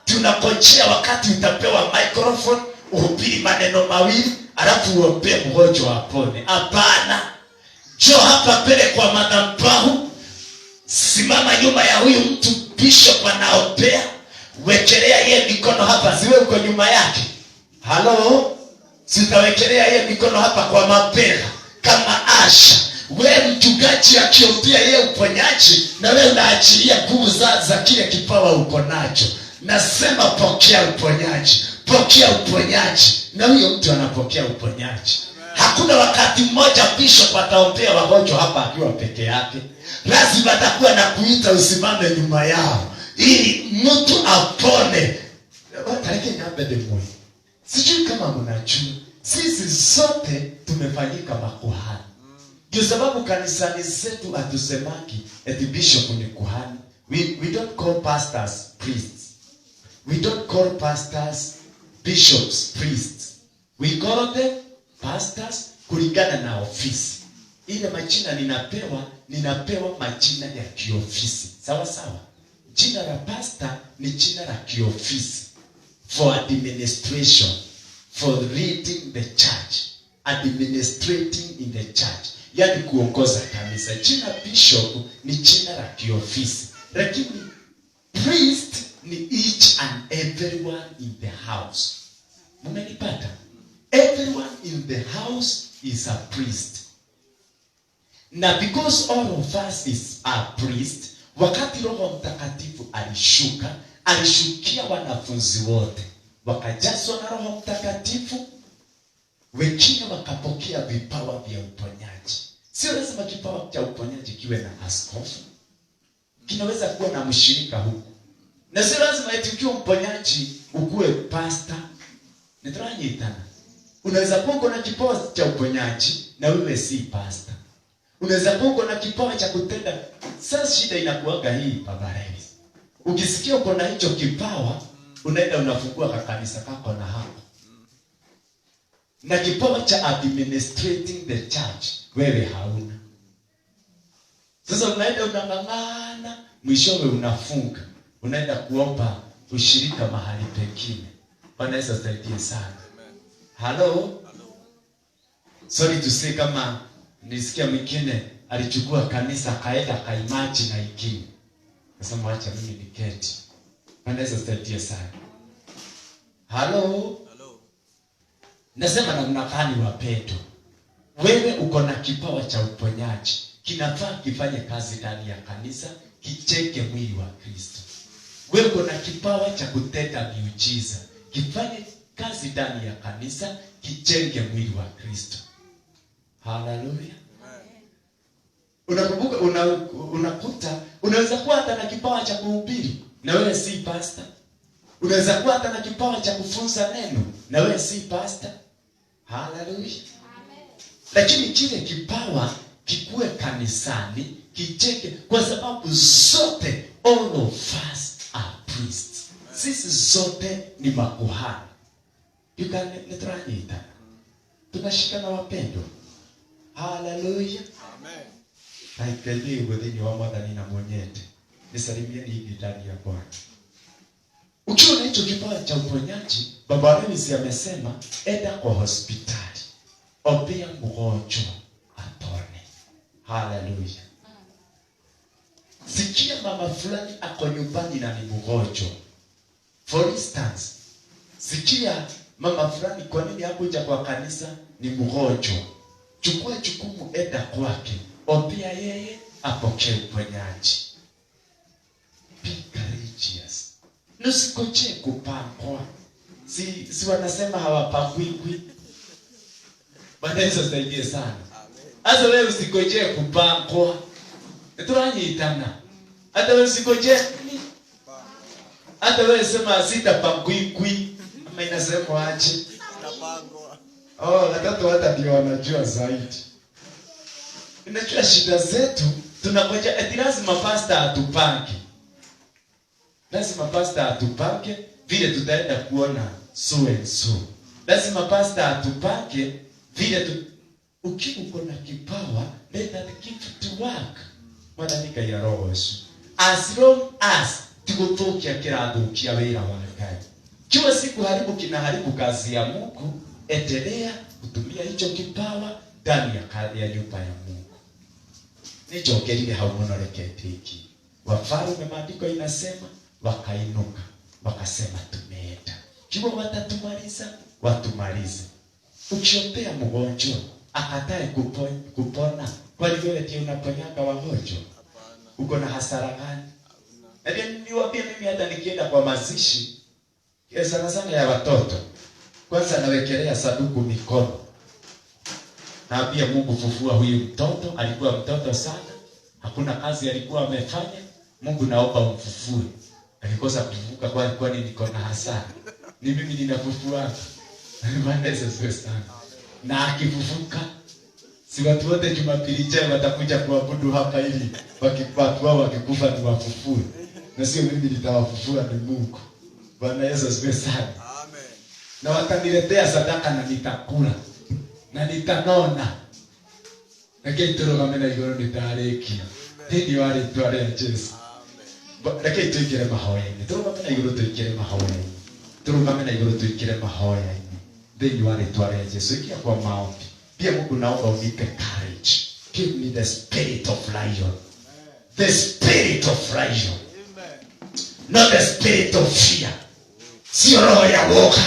S3: Tunakojea wakati utapewa microphone, uhubiri maneno mawili, alafu uombe mgonjwa apone. Hapana. Njoo hapa mbele kwa madhabahu. Simama nyuma ya huyu mtu bishop anaombea. Wekelea yeye mikono hapa, siwe uko nyuma yake. Halo? Sitawekelea yeye mikono hapa kwa mapera kama Asha. Wewe mchungaji akiombea yeye uponyaji, na wewe unaachilia nguvu za kile kipawa uko nacho. Nasema pokea uponyaji. Pokea uponyaji. Na huyo mtu anapokea uponyaji. Hakuna wakati mmoja bishop ataombea wagonjwa hapa akiwa peke yake. Lazima atakuwa na kuita usimame nyuma yao ili mtu apone. Watareke nyambede mwe. Sijui kama mnajua, sisi sote tumefanyika makuhani. Ndio sababu kanisani zetu hatusemaki eti bishop ni kuhani. We don't call pastors priests. We don't call pastors bishops priests. We call them pastors kulingana na ofisi. Ile majina ninapewa majina ya kiofisi. Sawa sawa. Jina la pastor ni jina la kiofisi. For administration, for leading the church, administrating in the church, yani kuongoza kanisa. Jina bishop ni jina la kiofisi. Lakini priest ni each and everyone in the house. Mmenipata? Everyone in the house is a priest. Na because all of us is a priest, wakati Roho Mtakatifu alishukia wanafunzi wote, wakajazwa na Roho Mtakatifu, wengine wakapokea vipawa vya uponyaji. Sio lazima kipawa cha uponyaji kiwe na askofu. Kinaweza kuwa na mshirika huku. Na sio lazima eti ukiwa mponyaji ukuwe pastor. Unaweza kuwa na kipawa cha uponyaji na wewe si pastor.
S2: Unaweza kuwa uko na kipawa cha kutenda. Sasa shida inakuaga hii Baba Levi. Ukisikia uko na hicho kipawa, unaenda unafungua kanisa kako na hapo. Na kipawa cha administrating the church wewe hauna. Sasa unaenda unang'ang'ana, mwishowe unafunga. Unaenda kuomba ushirika mahali pengine. Bwana Yesu asifiwe sana. Hello? Sorry to say, kama nisikia mwingine alichukua kanisa kaenda kaimaji na ikini. Nasema acha mimi niketi. Bwana Yesu asifiwe sana. Hello? Nasema namna gani wapendwa? Wewe uko na kipawa cha uponyaji. Kinafaa kifanye kazi ndani ya kanisa, kicheke mwili wa Kristo. Wewe uko na kipawa cha kutenda miujiza. Kifanye kazi ndani ya kanisa, kicheke mwili wa Kristo. Hallelujah. Unakumbuka unakuta unaweza kuwa hata na kipawa cha kuhubiri na wewe si pastor. Unaweza kuwa hata na kipawa cha kufunza neno na wewe si pastor. Hallelujah. Lakini kile kipawa kikue kanisani, kicheke, kwa sababu zote, all of us are priests. Sisi zote ni makuhani. Netranyita. Tunashikana wapendwa. Hallelujah. Amen. Naikele within wa mwadhani na mwenyete. Nisalimieni hivi ndani ya Bwana. Ukiwa na hicho kipawa cha uponyaji, Baba Levi amesema enda kwa hospitali. Ombea mgonjwa apone. Hallelujah. Sikia mama fulani ako nyumbani na ni mgonjwa. For instance, sikia mama fulani kwa nini hakuja kwa kanisa ni mgonjwa. Chukua jukumu, enda kwake. Ombea yeye apokee uponyaji. Be courageous. Nusikoche kupangwa. Si wanasema hawapangwi. Bwana Yesu asifiwe sana. Asa wewe usikoje kupangwa. Turanyitana. Hata wewe usikoje. Hata wewe sema sitapangwi. Ama inasema aje? Sitapangwa. Watoto hata ndio wanajua zaidi. Unajua shida zetu, tunangoja eti lazima pastor atupange. Lazima pastor atupange vile tutaenda kuona so and so. Lazima pastor atupange vile ukiwa uko na kipawa, let that gift to work. Mwadhanika ya roho Yesu. As long as tukutokia kiradukia wera wa Ngai. Kiwa siku haribu kinaharibu kazi ya Mungu, endelea kutumia hicho kipawa ndani ya nyumba ya Mungu. Nichokelile haumonorekete hiki. Wafalme maandiko inasema wakainuka, wakasema tumeenda. Kiwa watatumaliza, watumalize. Ukiombea mgonjwa akatae kupona, kwani wewe ndiye unaponyaga wagonjwa? Hapana. Uko na hasara gani? Hapana. Niwaambie mimi hata nikienda kwa mazishi, sana sana ya watoto, kwanza nawekelea saduku mikono. Naambia Mungu, fufua huyu mtoto, alikuwa mtoto sana. Hakuna kazi alikuwa amefanya. Mungu naomba umfufue. Alikosa kufufuka kwa alikuwa niko na hasara. Ni mimi ninafufua. Bwana Yesu asifiwe sana. Na akifufuka, si watu wote Jumapili ijayo watakuja kuabudu hapa ili watu wao wakikufa ni wafufue. Na sio mimi nitawafufua, ni Mungu. Bwana Yesu asifiwe sana. Amen. Na wataniletea sadaka na nitakula. Na nitanona. Lakini turugamena igoro nitarekia. Tindi wale tuare ya Yesu. Amen. Lakini tuikire mahoya-ini. Turugamena igoro tuikire mahoya-ini. Turugamena igoro tuikire mahoya-ini. Then you are to Jesus. Ikia kwa maombi. Pia Mungu naomba unipe courage. Give me the spirit of lion. The spirit of lion. Not the spirit of fear. Sio roho ya woga.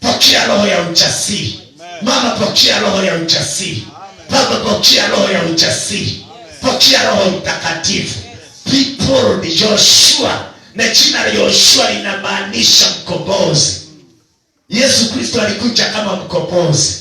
S2: Pokea roho ya ujasiri. Mama, pokea roho ya ujasiri. Baba, pokea roho ya ujasiri. Pokea roho mtakatifu. People ni Joshua. Na jina la Joshua linamaanisha mkombozi. Yesu Kristo alikuja kama mkombozi.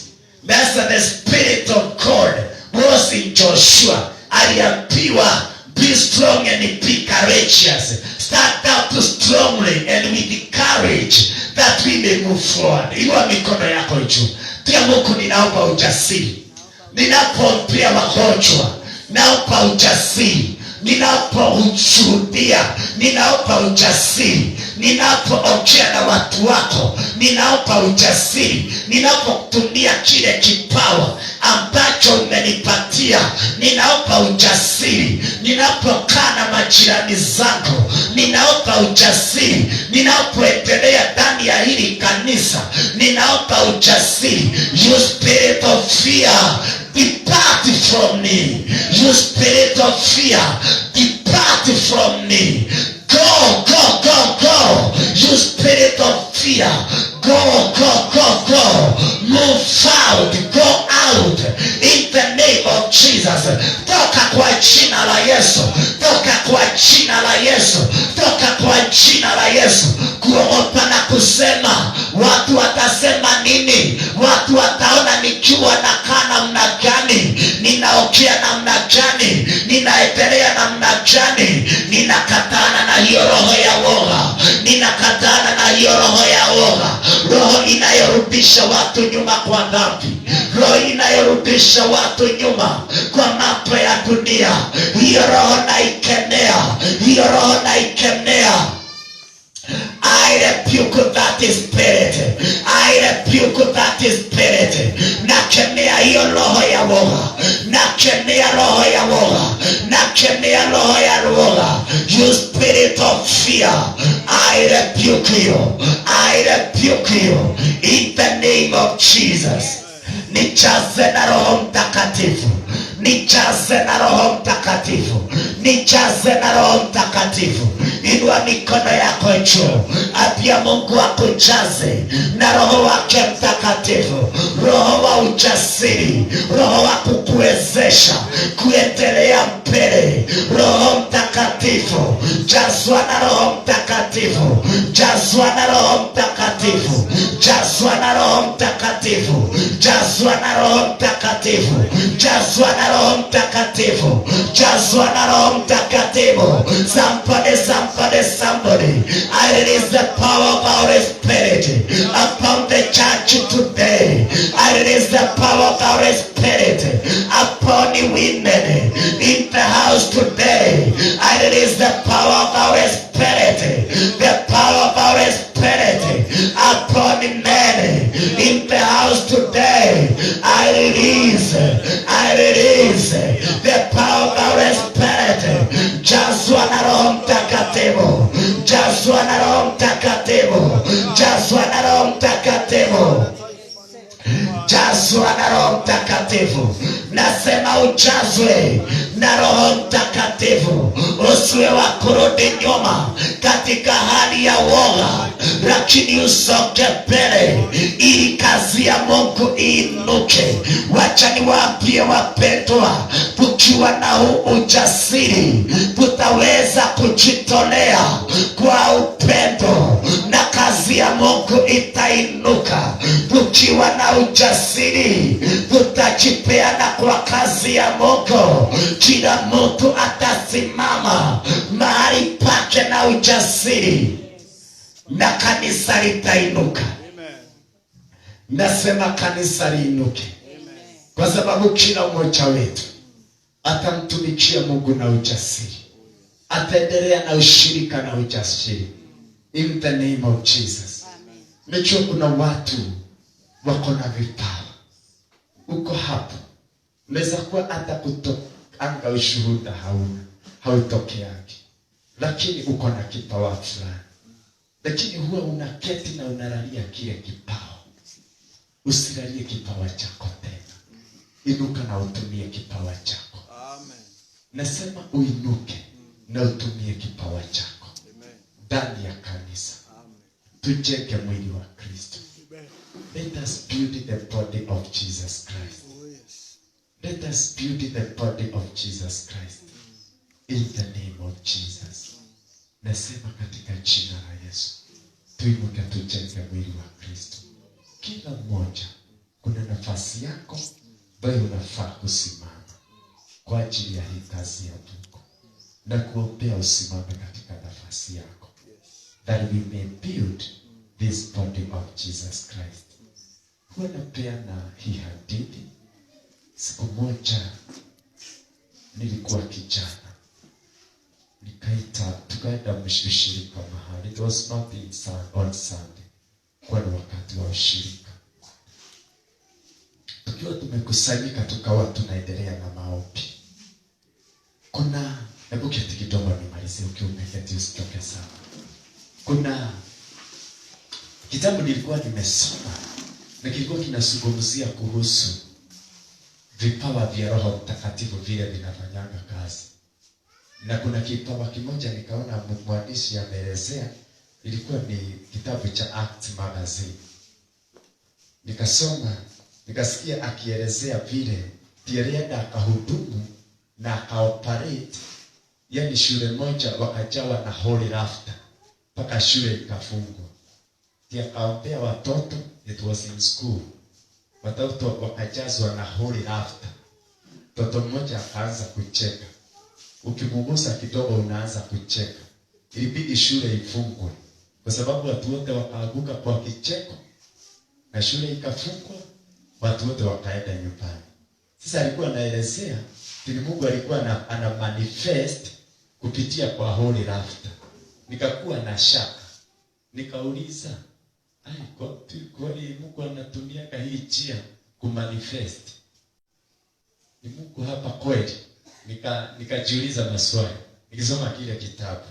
S2: That's the spirit of God was in Joshua. Aliambiwa, be strong and be courageous. Start out strongly and with courage that we may move forward. Inua mikono yako juu. Pia Mungu, ninaomba ujasiri. Ninapoombea wagonjwa,
S3: naomba ujasiri ninaposhuhudia, ninaomba ujasiri ninapoongea na watu wako, ninaomba ujasiri ninapotumia kile kipawa ambacho umenipatia, ninaomba ujasiri ninapokaa na majirani zangu, ninaomba ujasiri ninapoendelea ndani ya hili kanisa, ninaomba ujasiri. You spirit of fear, depart from me. You spirit of fear, depart from me. Go, go, go, go. You spirit of fear, go, go, go, go. Move out, go out in the name of Jesus. Toka kwa jina la Yesu, toka kwa jina la Yesu, toka kwa jina la Yesu. Kuogopa na kusema, watu watasema nini? Watu wataona nikiwa nakaa namna gani, ninaongea namna gani, ninaendelea namna gani. Ninakatana na hiyo roho ya woga, ninakatana na hiyo roho ya woga, roho inayorudisha watu nyuma kwa dhambi, roho inayorudisha watu nyuma kwa mambo ya dunia. Hiyo roho naikemea, hiyo roho naikemea. I rebuke that spirit. I rebuke that spirit. Nakemea hiyo roho ya woga, nakemea roho ya woga, nakemea roho ya woga. You spirit of fear, I rebuke you, I rebuke you in the name of Jesus. Nijaze na Roho Mtakatifu, nijaze na Roho Mtakatifu, nijaze na Roho Mtakatifu. Inua mikono yako juu, apia Mungu akujaze na Roho wake Mtakatifu, roho wa ujasiri, roho wa kukuwezesha kuendelea mbele. Roho Mtakatifu, jazwa na Roho Mtakatifu, jazwa na Roho Mtakatifu, jazwa na Roho Mtakatifu, jazwa na Roho Mtakatifu, jazwa na Roho Mtakatifu, jazwa na Roho Mtakatifu. Somebody, I release the power of our Spirit upon the church today. I release the power of our Spirit upon the women in the house today. I release the power of our Spirit, the power of our Spirit upon the men in the house today. I release the power of our Spirit. Jazwa na Roho Mtakatifu, jazwa na Roho Mtakatifu, jazwa na Roho Mtakatifu, jazwa na Roho Mtakatifu. Nasema ujazwe na Roho Mtakatifu, usiwe wa kurudi nyuma katika hali ya woga, lakini usonge mbele ili kazi ya Mungu iinuke. Wacha niwaambie wapendwa, tukiwa na huu ujasiri tutaweza kujitolea kwa upendo na kazi ya Mungu itainuka. Tukiwa na ujasiri tutajipeana kwa kazi ya Mungu. Kila mtu atasimama mahali pake na ujasiri na kanisa litainuka. Nasema kanisa liinuke, kwa sababu kila mmoja wetu atamtumikia Mungu na ujasiri, ataendelea na ushirika na ujasiri in the name of Jesus. Najua kuna watu wako na vipawa. Uko hapo, unaweza kuwa hata kutoanga ushuhuda hautokeagi, lakini uko na kipawa fulani, lakini huwa unaketi na unalalia kile kipawa. Usilalie kipawa chako tena, inuka na utumie kipawa chako. Amen. Nasema uinuke na utumie kipawa chako ndani ya kanisa. Amen. Tujenge mwili wa Kristo. Let us build the body of Jesus Christ. Oh, yes. Let us build the body of Jesus Christ in the name of Jesus. Nasema katika jina la Yesu, tuinuke tujenge mwili wa Kristo. Kila mmoja kuna nafasi yako ambayo unafaa kusimama kwa ajili ya hii kazi ya Mungu, na kuombea usimame katika nafasi yako, that we may build this body of Jesus Christ. Huwa napeana hii hadithi. Siku moja
S2: nilikuwa kijana. Tukaenda ushirika mahali. It was not on Sunday. Kwa wakati wa ushirika. Tukiwa tumekusanyika tukawa tunaendelea na maombi. Hebu keti kidogo nimalize ukiwa umeketi usitoke sana. Kuna kitabu nilikuwa nimesoma na kilikuwa kinazungumzia kuhusu vipawa vya Roho Mtakatifu vile vinafanyanga kazi. Na kuna kipawa kimoja nikaona mwandishi ameelezea, ilikuwa ni kitabu cha Acts magazine. Nikasoma, nikasikia akielezea vile alienda akahudumu na akaoperate, yani shule moja wakajawa na holy laughter mpaka shule ikafungwa. Akaombea watoto, it was in school. Watoto wakajazwa na holy laughter. Mtoto mmoja akaanza kucheka. Ukimugusa kidogo unaanza kucheka. Ilibidi shule ifungwe kwa sababu watu wote wakaanguka kwa kicheko, na shule ikafungwa, watu wote wakaenda nyumbani. Sasa alikuwa anaelezea vile Mungu alikuwa ana manifest kupitia kwa holy laughter. Nikakuwa na shaka. Nikauliza, kwa nini Mungu anatumia hii njia kumanifest? Ni Mungu hapa kweli? Nikajiuliza maswali. Nikisoma kile kitabu.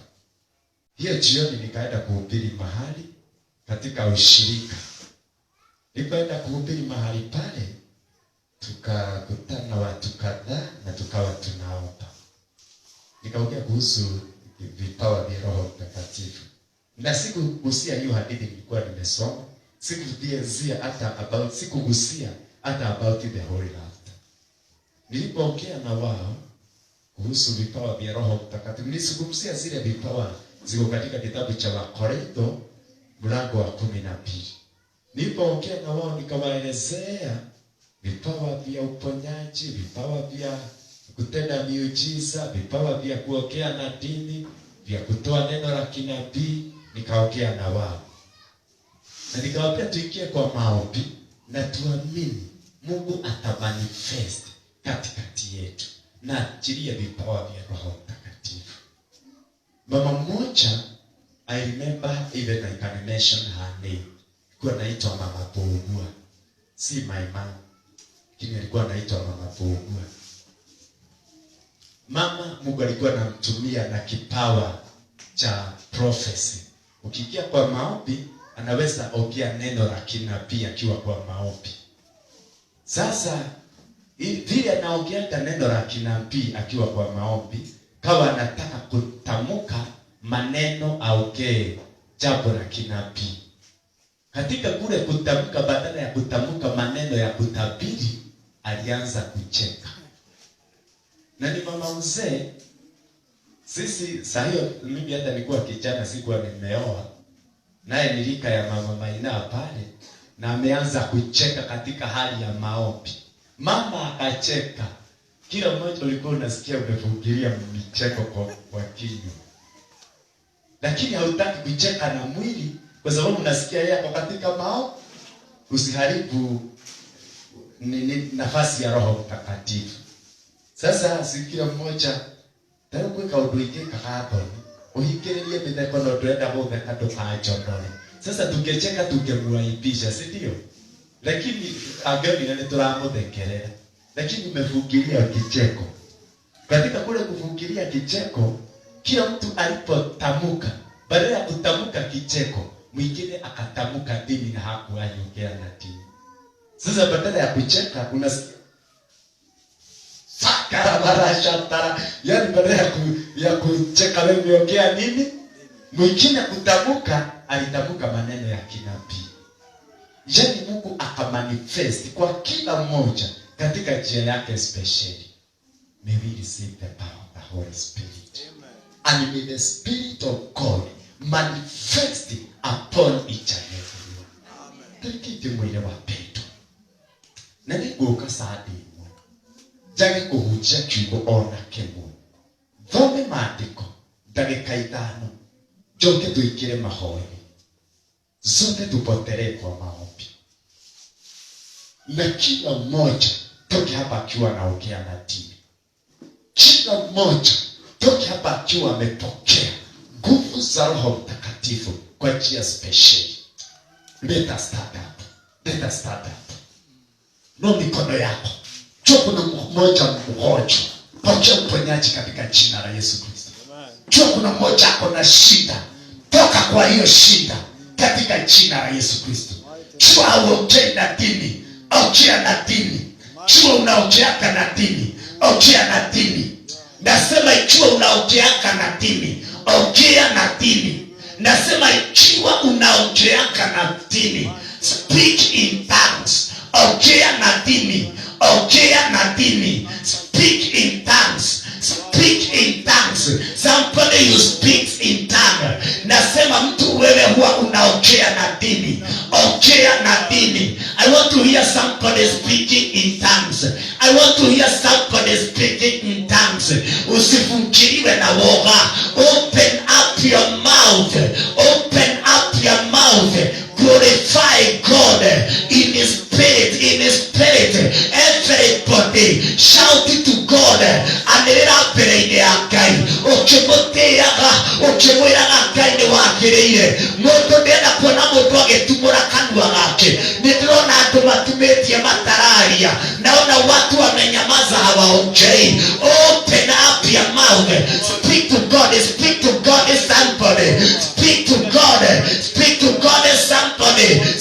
S2: Hiyo jioni nikaenda kuhubiri mahali katika ushirika. Nikaenda kuhubiri mahali pale, tukakutana watu kadhaa na tukawa tunaomba. Nikaongea kuhusu vipawa vya Roho Mtakatifu. Na sikugusia hiyo hadithi nilikuwa nimesoma. Sikugusia hata about the holy laughter. Nilipoongea na wao kuhusu vipawa vya Roho Mtakatifu, nilizungumzia zile vipawa ziko katika kitabu cha Wakorintho mlango wa 12. Nilipoongea na wao nikawaelezea vipawa vya uponyaji, vipawa vya kutenda miujiza, vipawa vya kuongea na dini, vya kutoa neno la kinabii. Nikaongea na wao. Na nikawaambia tuingie kwa maombi na tuamini Mungu atamanifest katikati yetu na achilie vipawa vya Roho Mtakatifu. Mama mmoja, I remember even I can mention her name. Alikuwa anaitwa Mama Bougua. Si my mom. Lakini alikuwa anaitwa Mama Bougua. Mama Mungu alikuwa anamtumia na kipawa cha prophecy. Ukiingia kwa maombi, anaweza ongea neno la kinabii akiwa kwa maombi. Sasa vile anaongea neno la kinabii akiwa kwa maombi, kawa anataka kutamka maneno aongee jambo la kinabii. Katika kule kutamka, badala ya kutamka maneno ya kutabiri, alianza kucheka. Na ni mama mzee. Sisi saa hiyo mimi hata nilikuwa kijana, sikuwa nimeoa. Naye nilika ya mama Maina pale, na ameanza kucheka katika hali ya maombi. Mama akacheka. Kila mmoja ulikuwa unasikia umefungilia micheko kwa kinywa. Lakini hautaki kucheka na mwili kwa sababu unasikia yako katika maombi. Usiharibu nafasi ya Roho Mtakatifu. Sasa si kila mmoja taruko kaudwike kakatoni. Uhikirelie mitheko no twenda gutheka ndukachonore. Sasa tungecheka tungemwaibisha, si ndio? Lakini angeni ni turamuthekerera. Lakini umefungilia kicheko. Katika kule kufungilia kicheko, kila mtu alipotamuka, badala ya kutamuka kicheko, mwingine akatamuka dini na hakuongea na dini. Sasa badala ya kucheka unasikia sakarabarashatara, yani badala ya kucheka wewe umeongea nini? Mwingine kutamuka alitamuka maneno ya kinabii. Yani Mungu akamanifest kwa kila mmoja katika njia yake specially. May we receive the power of the Holy Spirit. Amen. And may the Spirit of God manifest upon each and every one. Amen. Tukiti mwile wa peto. Na niguka saadi mwe. Jage kuhujia kiugo ona kemwe. Thome maandiko. Dakika 5. Joke tuikire mahoya. Zote tupotelee kwa maombi. Na kila mmoja toke hapa akiwa anaongea na dini. kila mmoja toki hapa akiwa amepokea nguvu za Roho Mtakatifu kwa njia special. Let us start up. Let us start up. No mikono yako. Choko na mmoja mgonjwa. Pokea uponyaji katika jina la Yesu Kristo. Choko na mmoja ako na shida. Toka kwa hiyo shida katika jina la Yesu Kristo. Chua uoke na dini. Ojea na dini. Chua unaokeaka na dini. Ojea na dini. Nasema ikiwa unaokeaka na dini. Ojea na dini. Nasema ikiwa unaokeaka na dini. Speak in tongues. Ongea na dini. Ongea na dini. Speak in tongues. Speak in tongues. Somebody you speak in tongue. Nasema mtu wewe huwa unaongea na dini. Ongea na dini. I want to hear somebody speaking in tongues. I want to hear somebody speaking in tongues. Usifungiliwe na woga. Open up your mouth. Open up your mouth. Glorify God in His spirit, in His spirit. Everybody shout it to God. Anera perene akai. Ochemoteaga, ochemwiraga akai ni wakireire. Moto ndenda kuona moto agetumura kanwa gake. Ndirona andu matumetie matararia. Naona watu wamenyamaza hawaongei. Open up your mouth. Speak to God. Speak to God. Somebody. Speak to God. Speak to God.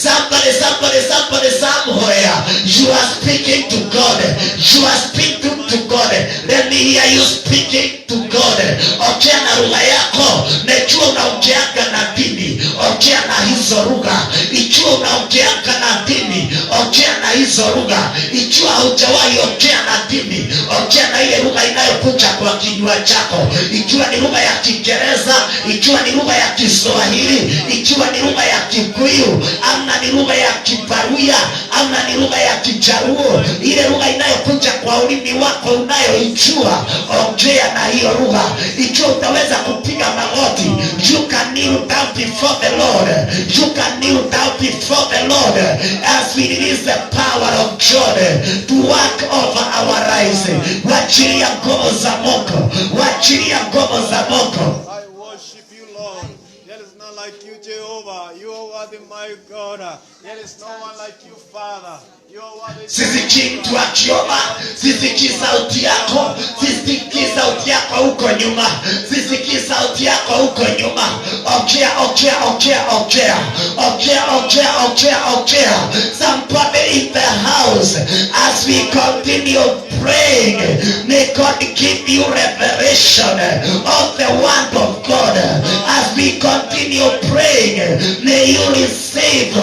S2: Somebody, somewhere. You are speaking to God. You are speaking to God. Let me hear you speaking to God. Ongea na lugha yako. Najua unaongeanga na dini. Ongea na hizo lugha. Ikiwa unaongeanga na dini, ongea na hizo lugha. Ikiwa hujawahi ongea na dini, ongea na ile lugha inayokuja kwa kinywa chako. Ikiwa ni lugha ya Kiingereza, ikiwa ni lugha ya Kiswahili, ikiwa ni lugha ya Kikuyu, ama ni lugha ya Kibaruya, ama ni lugha ya Kijaruo, ile lugha inayokuja kwa ulimi wako unayoijua, ongea na hiyo lugha. Ikiwa utaweza kupiga magoti, you can kneel down before the Lord. You can kneel down before the Lord as we release the power of God to work over our lives. Wachilia nguvu za Mungu. Wachilia nguvu za Mungu.
S4: I worship you, Lord. There is none like you, Jehovah. You are worthy, my God. There is no one like you, Father.
S3: Sisikii mtu akiomba, sisikii sauti yako, sisikii sauti yako huko nyuma, sisikii sauti yako huko nyuma. Ongea, ongea, ongea, ongea, ongea, ongea, ongea, ongea. Somebody in the house, as we continue praying, may God give you revelation of the word of God. As we continue praying, may you receive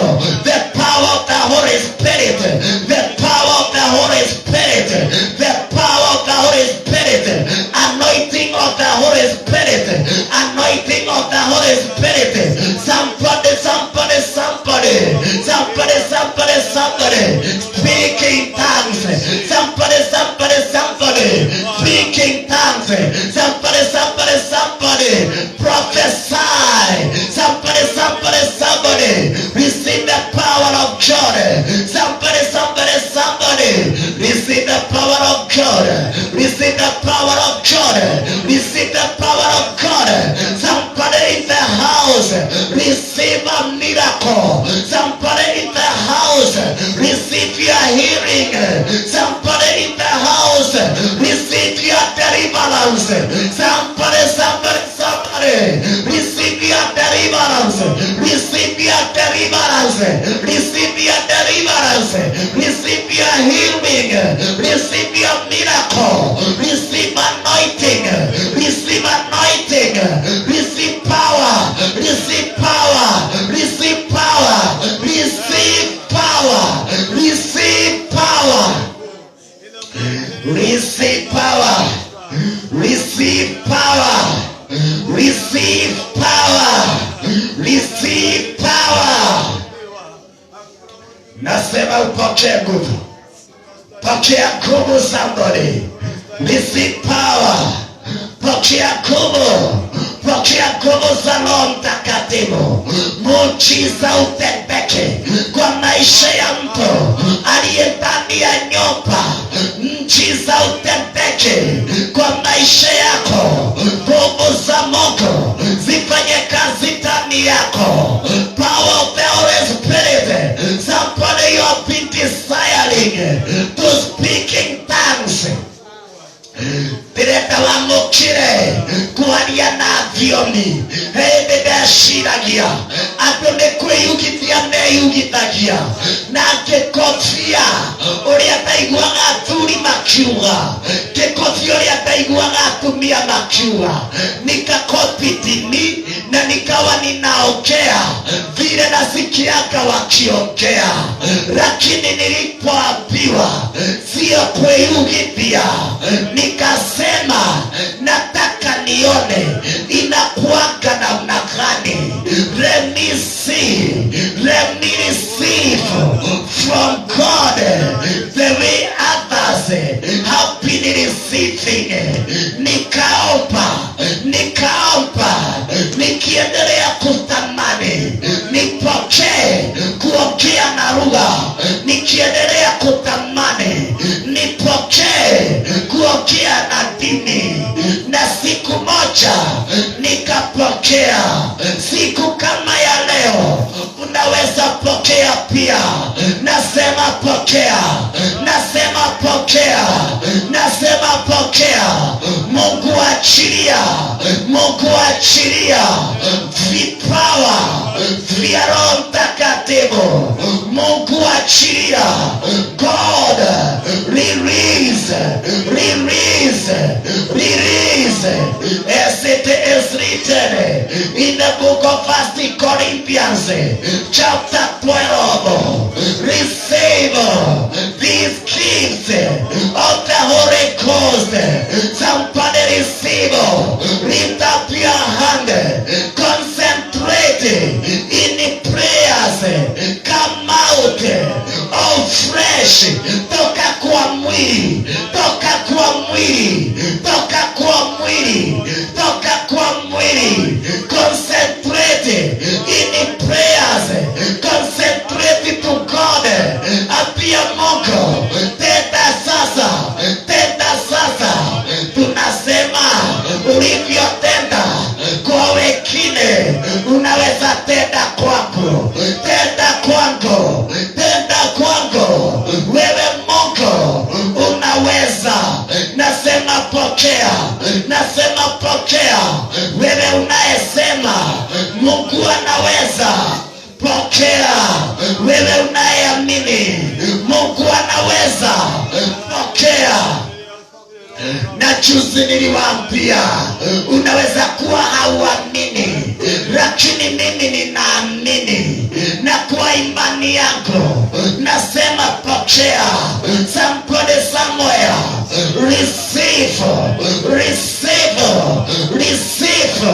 S3: the power of the Holy Spirit. The power of the Holy Spirit. The power of the Holy Spirit. Anointing of the Holy Spirit. Anointing of the Holy Spirit. Somebody, somebody, somebody. Somebody, somebody, somebody. Speak in tongues. Somebody, somebody, somebody. Speak in tongues. Somebody, somebody, somebody. Prophesy. Somebody, somebody, somebody. Receive the power of God. Somebody, somebody, receive the power of God. Receive the power of God. Receive the power of God. Somebody in the house, receive a miracle. Somebody in the house, receive your healing. Somebody in the house, receive your deliverance. Somebody, somebody, somebody, receive your deliverance. Receive your deliverance. Receive your deliverance. Receive your healing. Receive your miracle. Receive anointing. Receive anointing. Receive power. Receive power. Receive power. Receive power. Receive power. Receive power. Receive power. Receive power. Receive power. Nasema upokee nguvu. Pokea nguvu somebody. Receive power. Pokea nguvu. Pokea nguvu za Roho Mtakatifu. Muujiza utendeke kwa maisha ya mtu aliye ndani ya nyumba. Muujiza utendeke kwa maisha to speak in tongues. Direta wa mukire kwaria na thioni hĩndĩ ndeciragia andũ nĩ kwĩyugithia meyugithagia na ngĩkobia ũrĩa ndaiguaga athuri makiuga, ngĩkobia ũrĩa ndaiguaga atumia makiuga, nikakopitini na nikawa ninaongea vile nasikiaga wakiongea, lakini nilipoambiwa sio kwĩyugithia, nikasema nataka nione inakuanga namna gani. Let me receive from God the way others have been receiving. Nikaomba nikiendelea kutamani nipokee kuongea na lugha, nikiendelea kutamani nipokee kuongea na dini, na siku moja nikapokea. Siku kama ya leo unaweza pokea pia. Nasema pokea, nasema pokea, nasema pokea. Mungu achilia, Mungu achilia vipawa vya Roho Mtakatifu. Mungu achilia. God release, as it is written in the book of 1 Corinthians chapter 12. Receive these gifts of the Holy Ghost. Somebody receive. Lift up your hand. Concentrate in prayers. Come out of flesh. Toka kwa mwili, toka kwa mwili, toka kwa mwili, toka kwa mwili. Concentrate in prayers. Concentrate to God. Apia Mungu. Tenda sasa, tenda sasa. Tunasema ulivyotenda kwa wengine unaweza tenda kwangu. Tenda kwangu, tenda kwangu. Wewe Mungu unaweza. Nasema pokea, nasema pokea. Wewe unayesema Mungu anaweza, pokea. Wewe unayeamini Mungu anaweza, pokea. Na juzi niliwaambia unaweza kuwa hauamini, lakini mimi ninaamini, na kwa imani yangu nasema pokea. Somebody somewhere receive, receive, receive,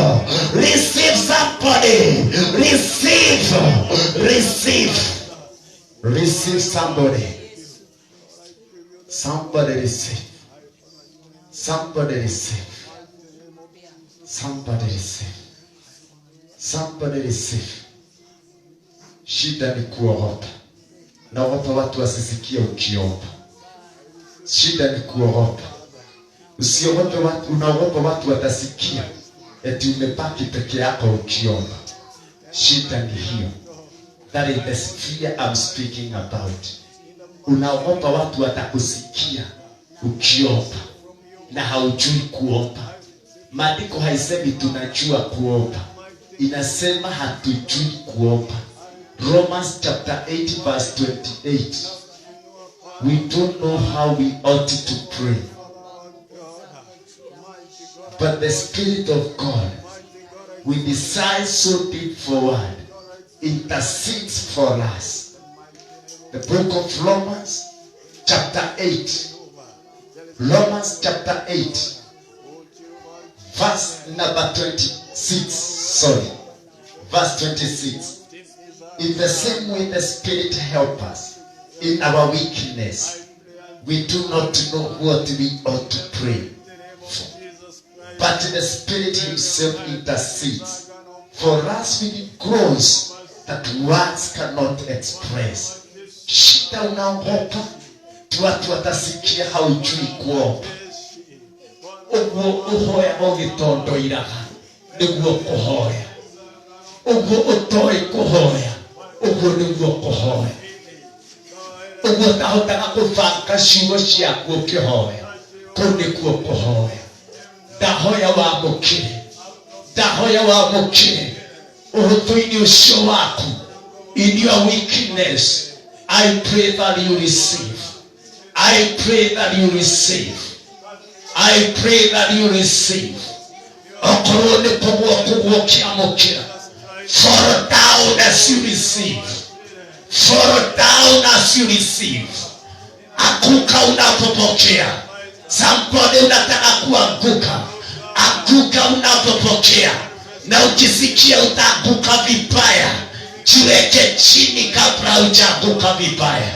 S3: receive. Somebody receive, receive, receive. Somebody, somebody receive. Somebody receive. Somebody receive. Somebody receive. Shida ni kuogopa. Naogopa watu wasisikie ukiomba. Shida ni kuogopa. Usiogope watu, unaogopa watu watasikia eti umebaki peke yako ukiomba. Shida ni hiyo. That is the fear I'm speaking about. Unaogopa watu watakusikia ukiomba na haujui kuomba. Maandiko haisemi tunajua kuomba, inasema hatujui kuomba. Romans chapter 8 verse 28. We don't know how we ought to pray, but the Spirit of God, we desire so deep forward, intercedes for us. The book of Romans chapter 8. Romans chapter 8 verse number 26. Sorry, verse 26. In the same way the Spirit help us in our weakness. We do not know what we ought to pray for, but the Spirit himself intercedes for us with groans that words cannot express. Shida unaogopa watu watasikia haujui kuomba. Uguo uhoya ogitondo iraga niguo kuhoya. Uguo utoi kuhoya, uguo niguo kuhoya. Ugotahota gakubanga ciugo ciaku ukihoya. Kundi kuo kuhoya. Ndahoya wamukire. Ndahoya wamukire. Urutuini ucio waku. In your weakness, I pray that you receive. I pray that you receive. I pray that you receive. Okorone kuguo kiamukira. Fall down as you receive. Fall down as you receive. Anguka unapopokea. Somebody unataka kuanguka. Anguka unapopokea. Na ukisikia utaanguka vibaya, jiweke chini kabla hujaanguka vibaya.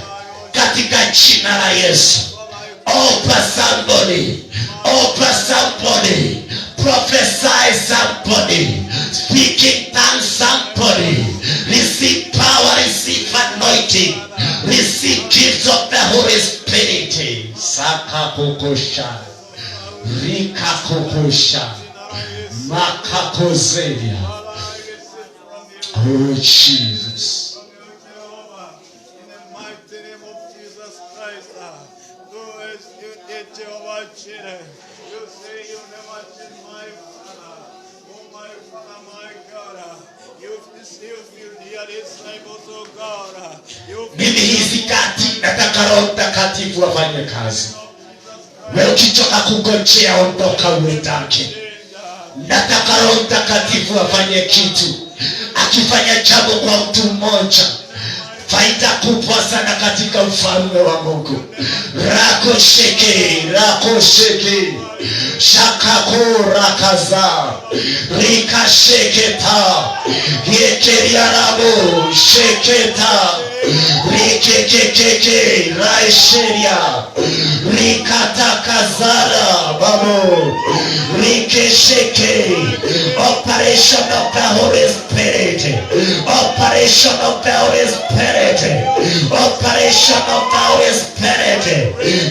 S3: Katika jina la Yesu. Open somebody. Open somebody. Prophesy somebody. Speaking tongues somebody. Receive power, receive anointing. Receive gifts of the Holy Spirit. Sakakokosha. Rikakokosha. Makakozelia. Oh Jesus. Mimi hizi kati nataka Roho Mtakatifu afanye kazi. Wewe ukichoka kungojea, ondoka uendake. Nataka Roho Mtakatifu afanye kitu. Akifanya jambo kwa mtu mmoja, faida kubwa sana katika ufalme wa Mungu. Rako sheke shakako rakaza rika sheketa yekeria rabo sheketa rikekekeke raisheria rikatakazara babo rikesheke. Operation of the Holy Spirit. Operation of the Holy Spirit. Operation of the Holy Spirit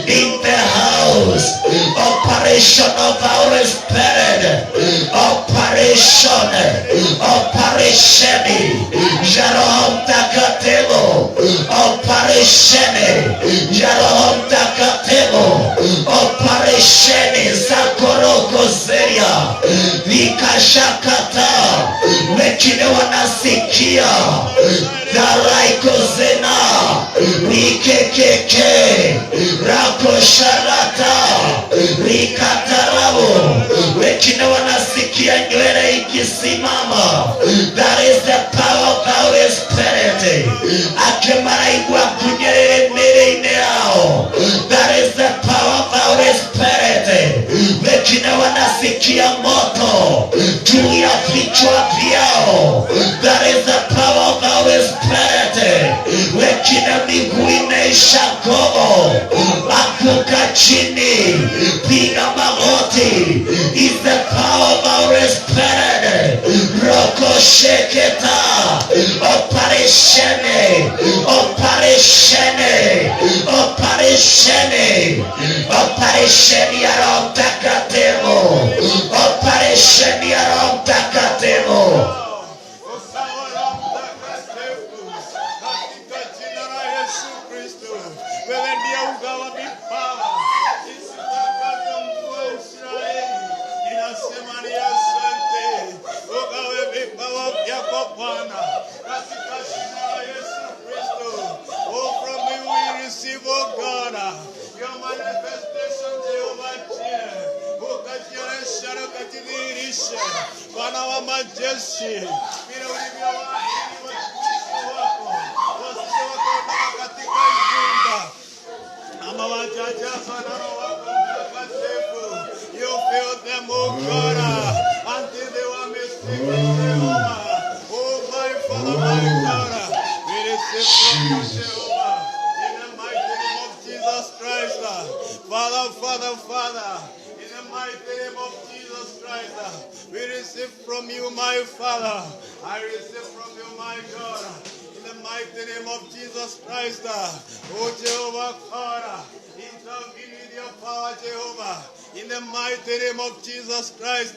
S3: in the house. Operation of the Holy Spirit. Operation. Ya Roho Mtakatifu. Operation ya Roho Mtakatifu. Operation za korokozeria vikashakata. Wengine wanasikia daraikozena rikekeke rakosharata rikatarabo. Wengine wanasikia nywele ikisimama. That is the power of the Holy Spirit. Akemaraigwa kunyere mbele yao. That is the power of the Holy Spirit. Wengine wanasikia moto juu ya vichwa vyao. That is the power of the Holy Spirit. Wengine miguu inaisha gogo, anguka chini, piga magoti. Is the power of the Holy Spirit. Roko sheketa. Operesheni ya Roho Mtakatifu. Operesheni ya Roho Mtakatifu.
S4: Bwana wa majeshi, vile ulivyowaahidi watumishi wako wasije wakaondoka katika nyumba ama wajajaza na Roho wako Mtakatifu. You fill them, O God, until they were mistaken. Oh my Father, my God, we receive from you, Jehovah, in the mighty name of Jesus Christ. Father, in the mighty name of Jesus Christ, we receive from you, my Father. I receive from you, my God. In the mighty name of Jesus Christ, oh Jehovah God, intervene with your power, Jehovah. In the mighty name of Jesus Christ,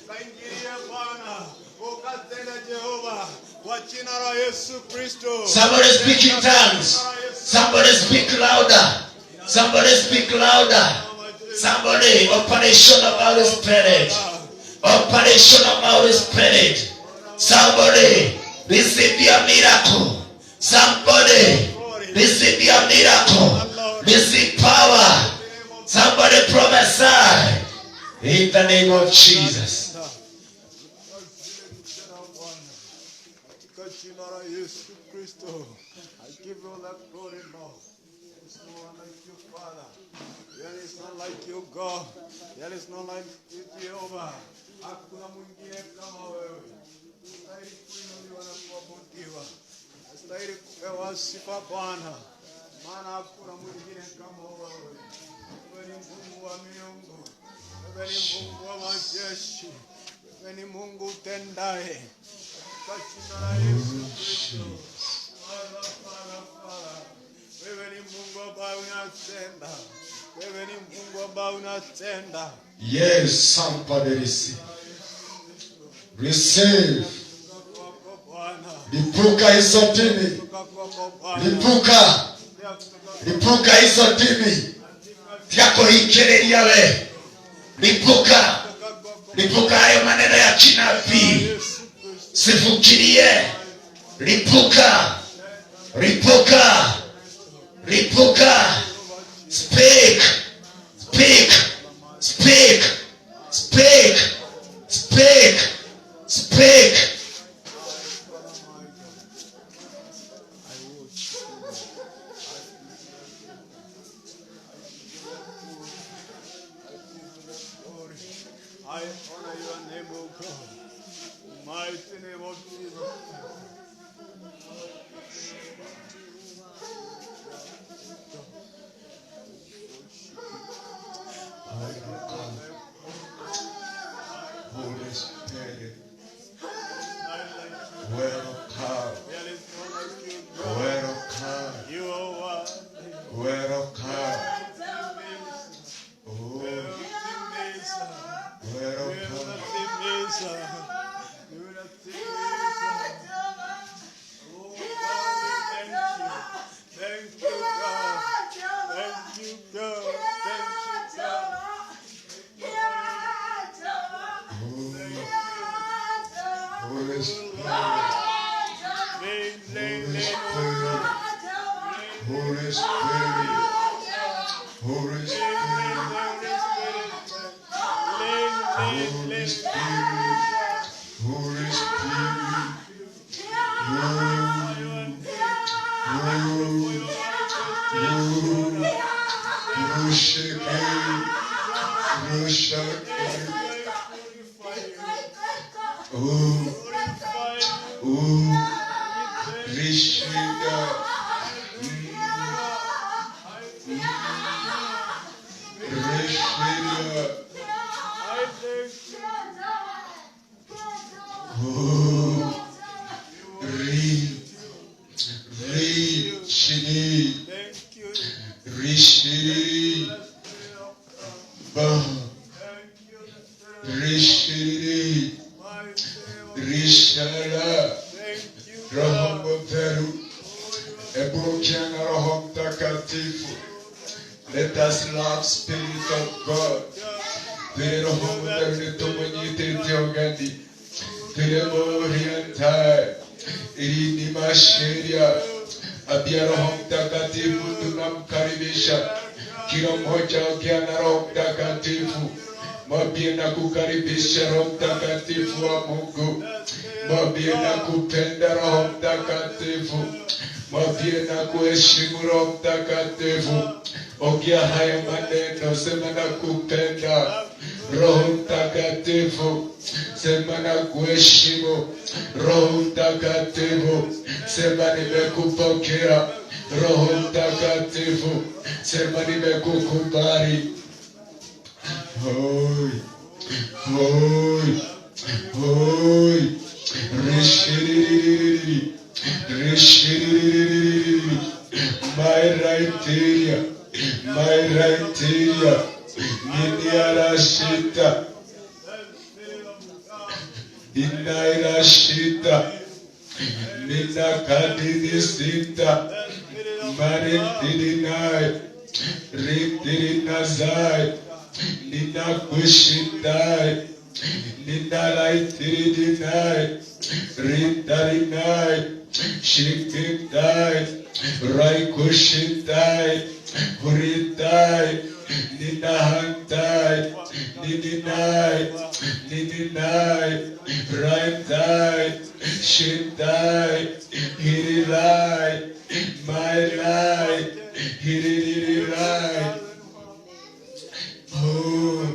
S4: kaingilia Bwana, ukatenda Jehovah, kwa jina la Yesu Kristo.
S3: Somebody speak in tongues. Somebody speak louder. Somebody speak louder. Somebody, operation of Holy Spirit. Operation of Holy Spirit. Somebody, receive your miracle. Somebody, receive your miracle. Receive power. Somebody prophesy. In the name of Jesus.
S4: I give you all that glory, Lord. There is no one like you, Father. There is none like you, God. There is none like you, Jehovah. Hakuna mwingine kama wewe. Stahili kuinuliwa na kuabudiwa. Stahili kupewa sifa Bwana. Maana hakuna mwingine kama wewe. Wewe ni Mungu wa miungu. Wewe ni Mungu wa majeshi. Wewe ni Mungu utendaye. Katika jina la Yesu Kristo. Wewe ni Mungu ambaye unatenda. Wewe ni Mungu ambaye unatenda.
S3: Yes, somebody receive. Receive. Lipuka hizo dini. Lipuka. Lipuka hizo dini. Yako ikirelia we. Lipuka. Lipuka hayo maneno ya kinabii. Sifikirie. Lipuka. Lipuka. Lipuka. Speak. Speak. Speak. Speak. Speak. Speak.
S4: I honor your name, O God. Mighty name of Jesus.
S3: Holy Spirit, welcome, welcome, welcome,
S4: Thank you, God. Thank you, God. Thank you, God.
S3: Holy Spirit, Holy Spirit, Holy Spirit, Holy Spirit, Holy Spirit, Let us love Spirit of God. Vile Roho Mtakatifu mwenyite tiogani. Vile Orientai. Ili ni masheria. Abia Roho Mtakatifu tunamkaribisha. Kila mmoja akiwa na Roho Mtakatifu. Mwambie na kukaribisha Roho Mtakatifu wa Mungu. Mwambie na kupenda Roho Mtakatifu. Mwambie na kuheshimu Roho Mtakatifu. Ongea haya maneno, sema na kupenda Roho Mtakatifu. Sema na kuheshimu Roho Mtakatifu. Sema nimekupokea Roho Mtakatifu. Sema nimekukubali. Hoi, hoi, hoi. Rishiri, rishiri. My right ear, my right ear. Niniarashita, inairashita, ninakadinisita.
S4: Marintirinai, Rintirinazai, Nina Kushitai, Nina Raitirinai, Rintarinai, Shikitai, Raikushitai, Huritai, Nina Hantai, Nininai, Nininai, Raitai, Shitai, Hirirai, my life, Hirirai. Oh,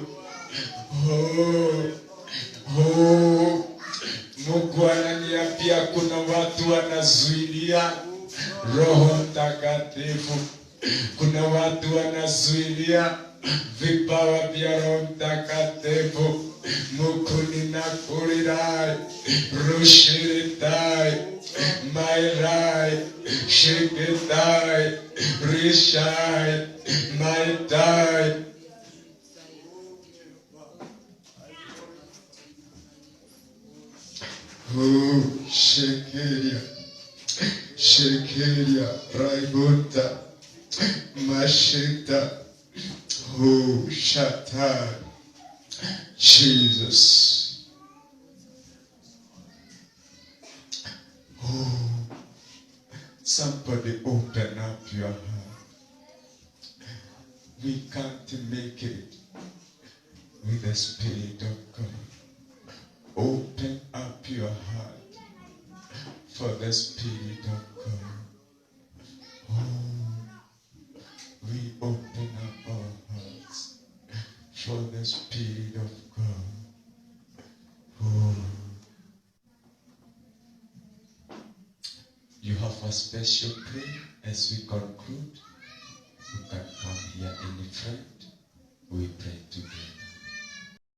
S4: Mungu ananiambia kuna watu wanazuilia Roho Mtakatifu. Kuna watu wanazuilia vipawa vya Roho Mtakatifu. Mungu ninakulirai, rushiritai, mairai, shikitai, rishai, maitai. Shekeria, Shekeria, Raibunta, Mashita, Shatai, Jesus. Somebody open up your heart. We can't make it with the Spirit of God. Open up your heart for the Spirit of God. We open up our hearts for the Spirit of God. You have a special prayer as we conclude. You can come here, any friend. We pray together.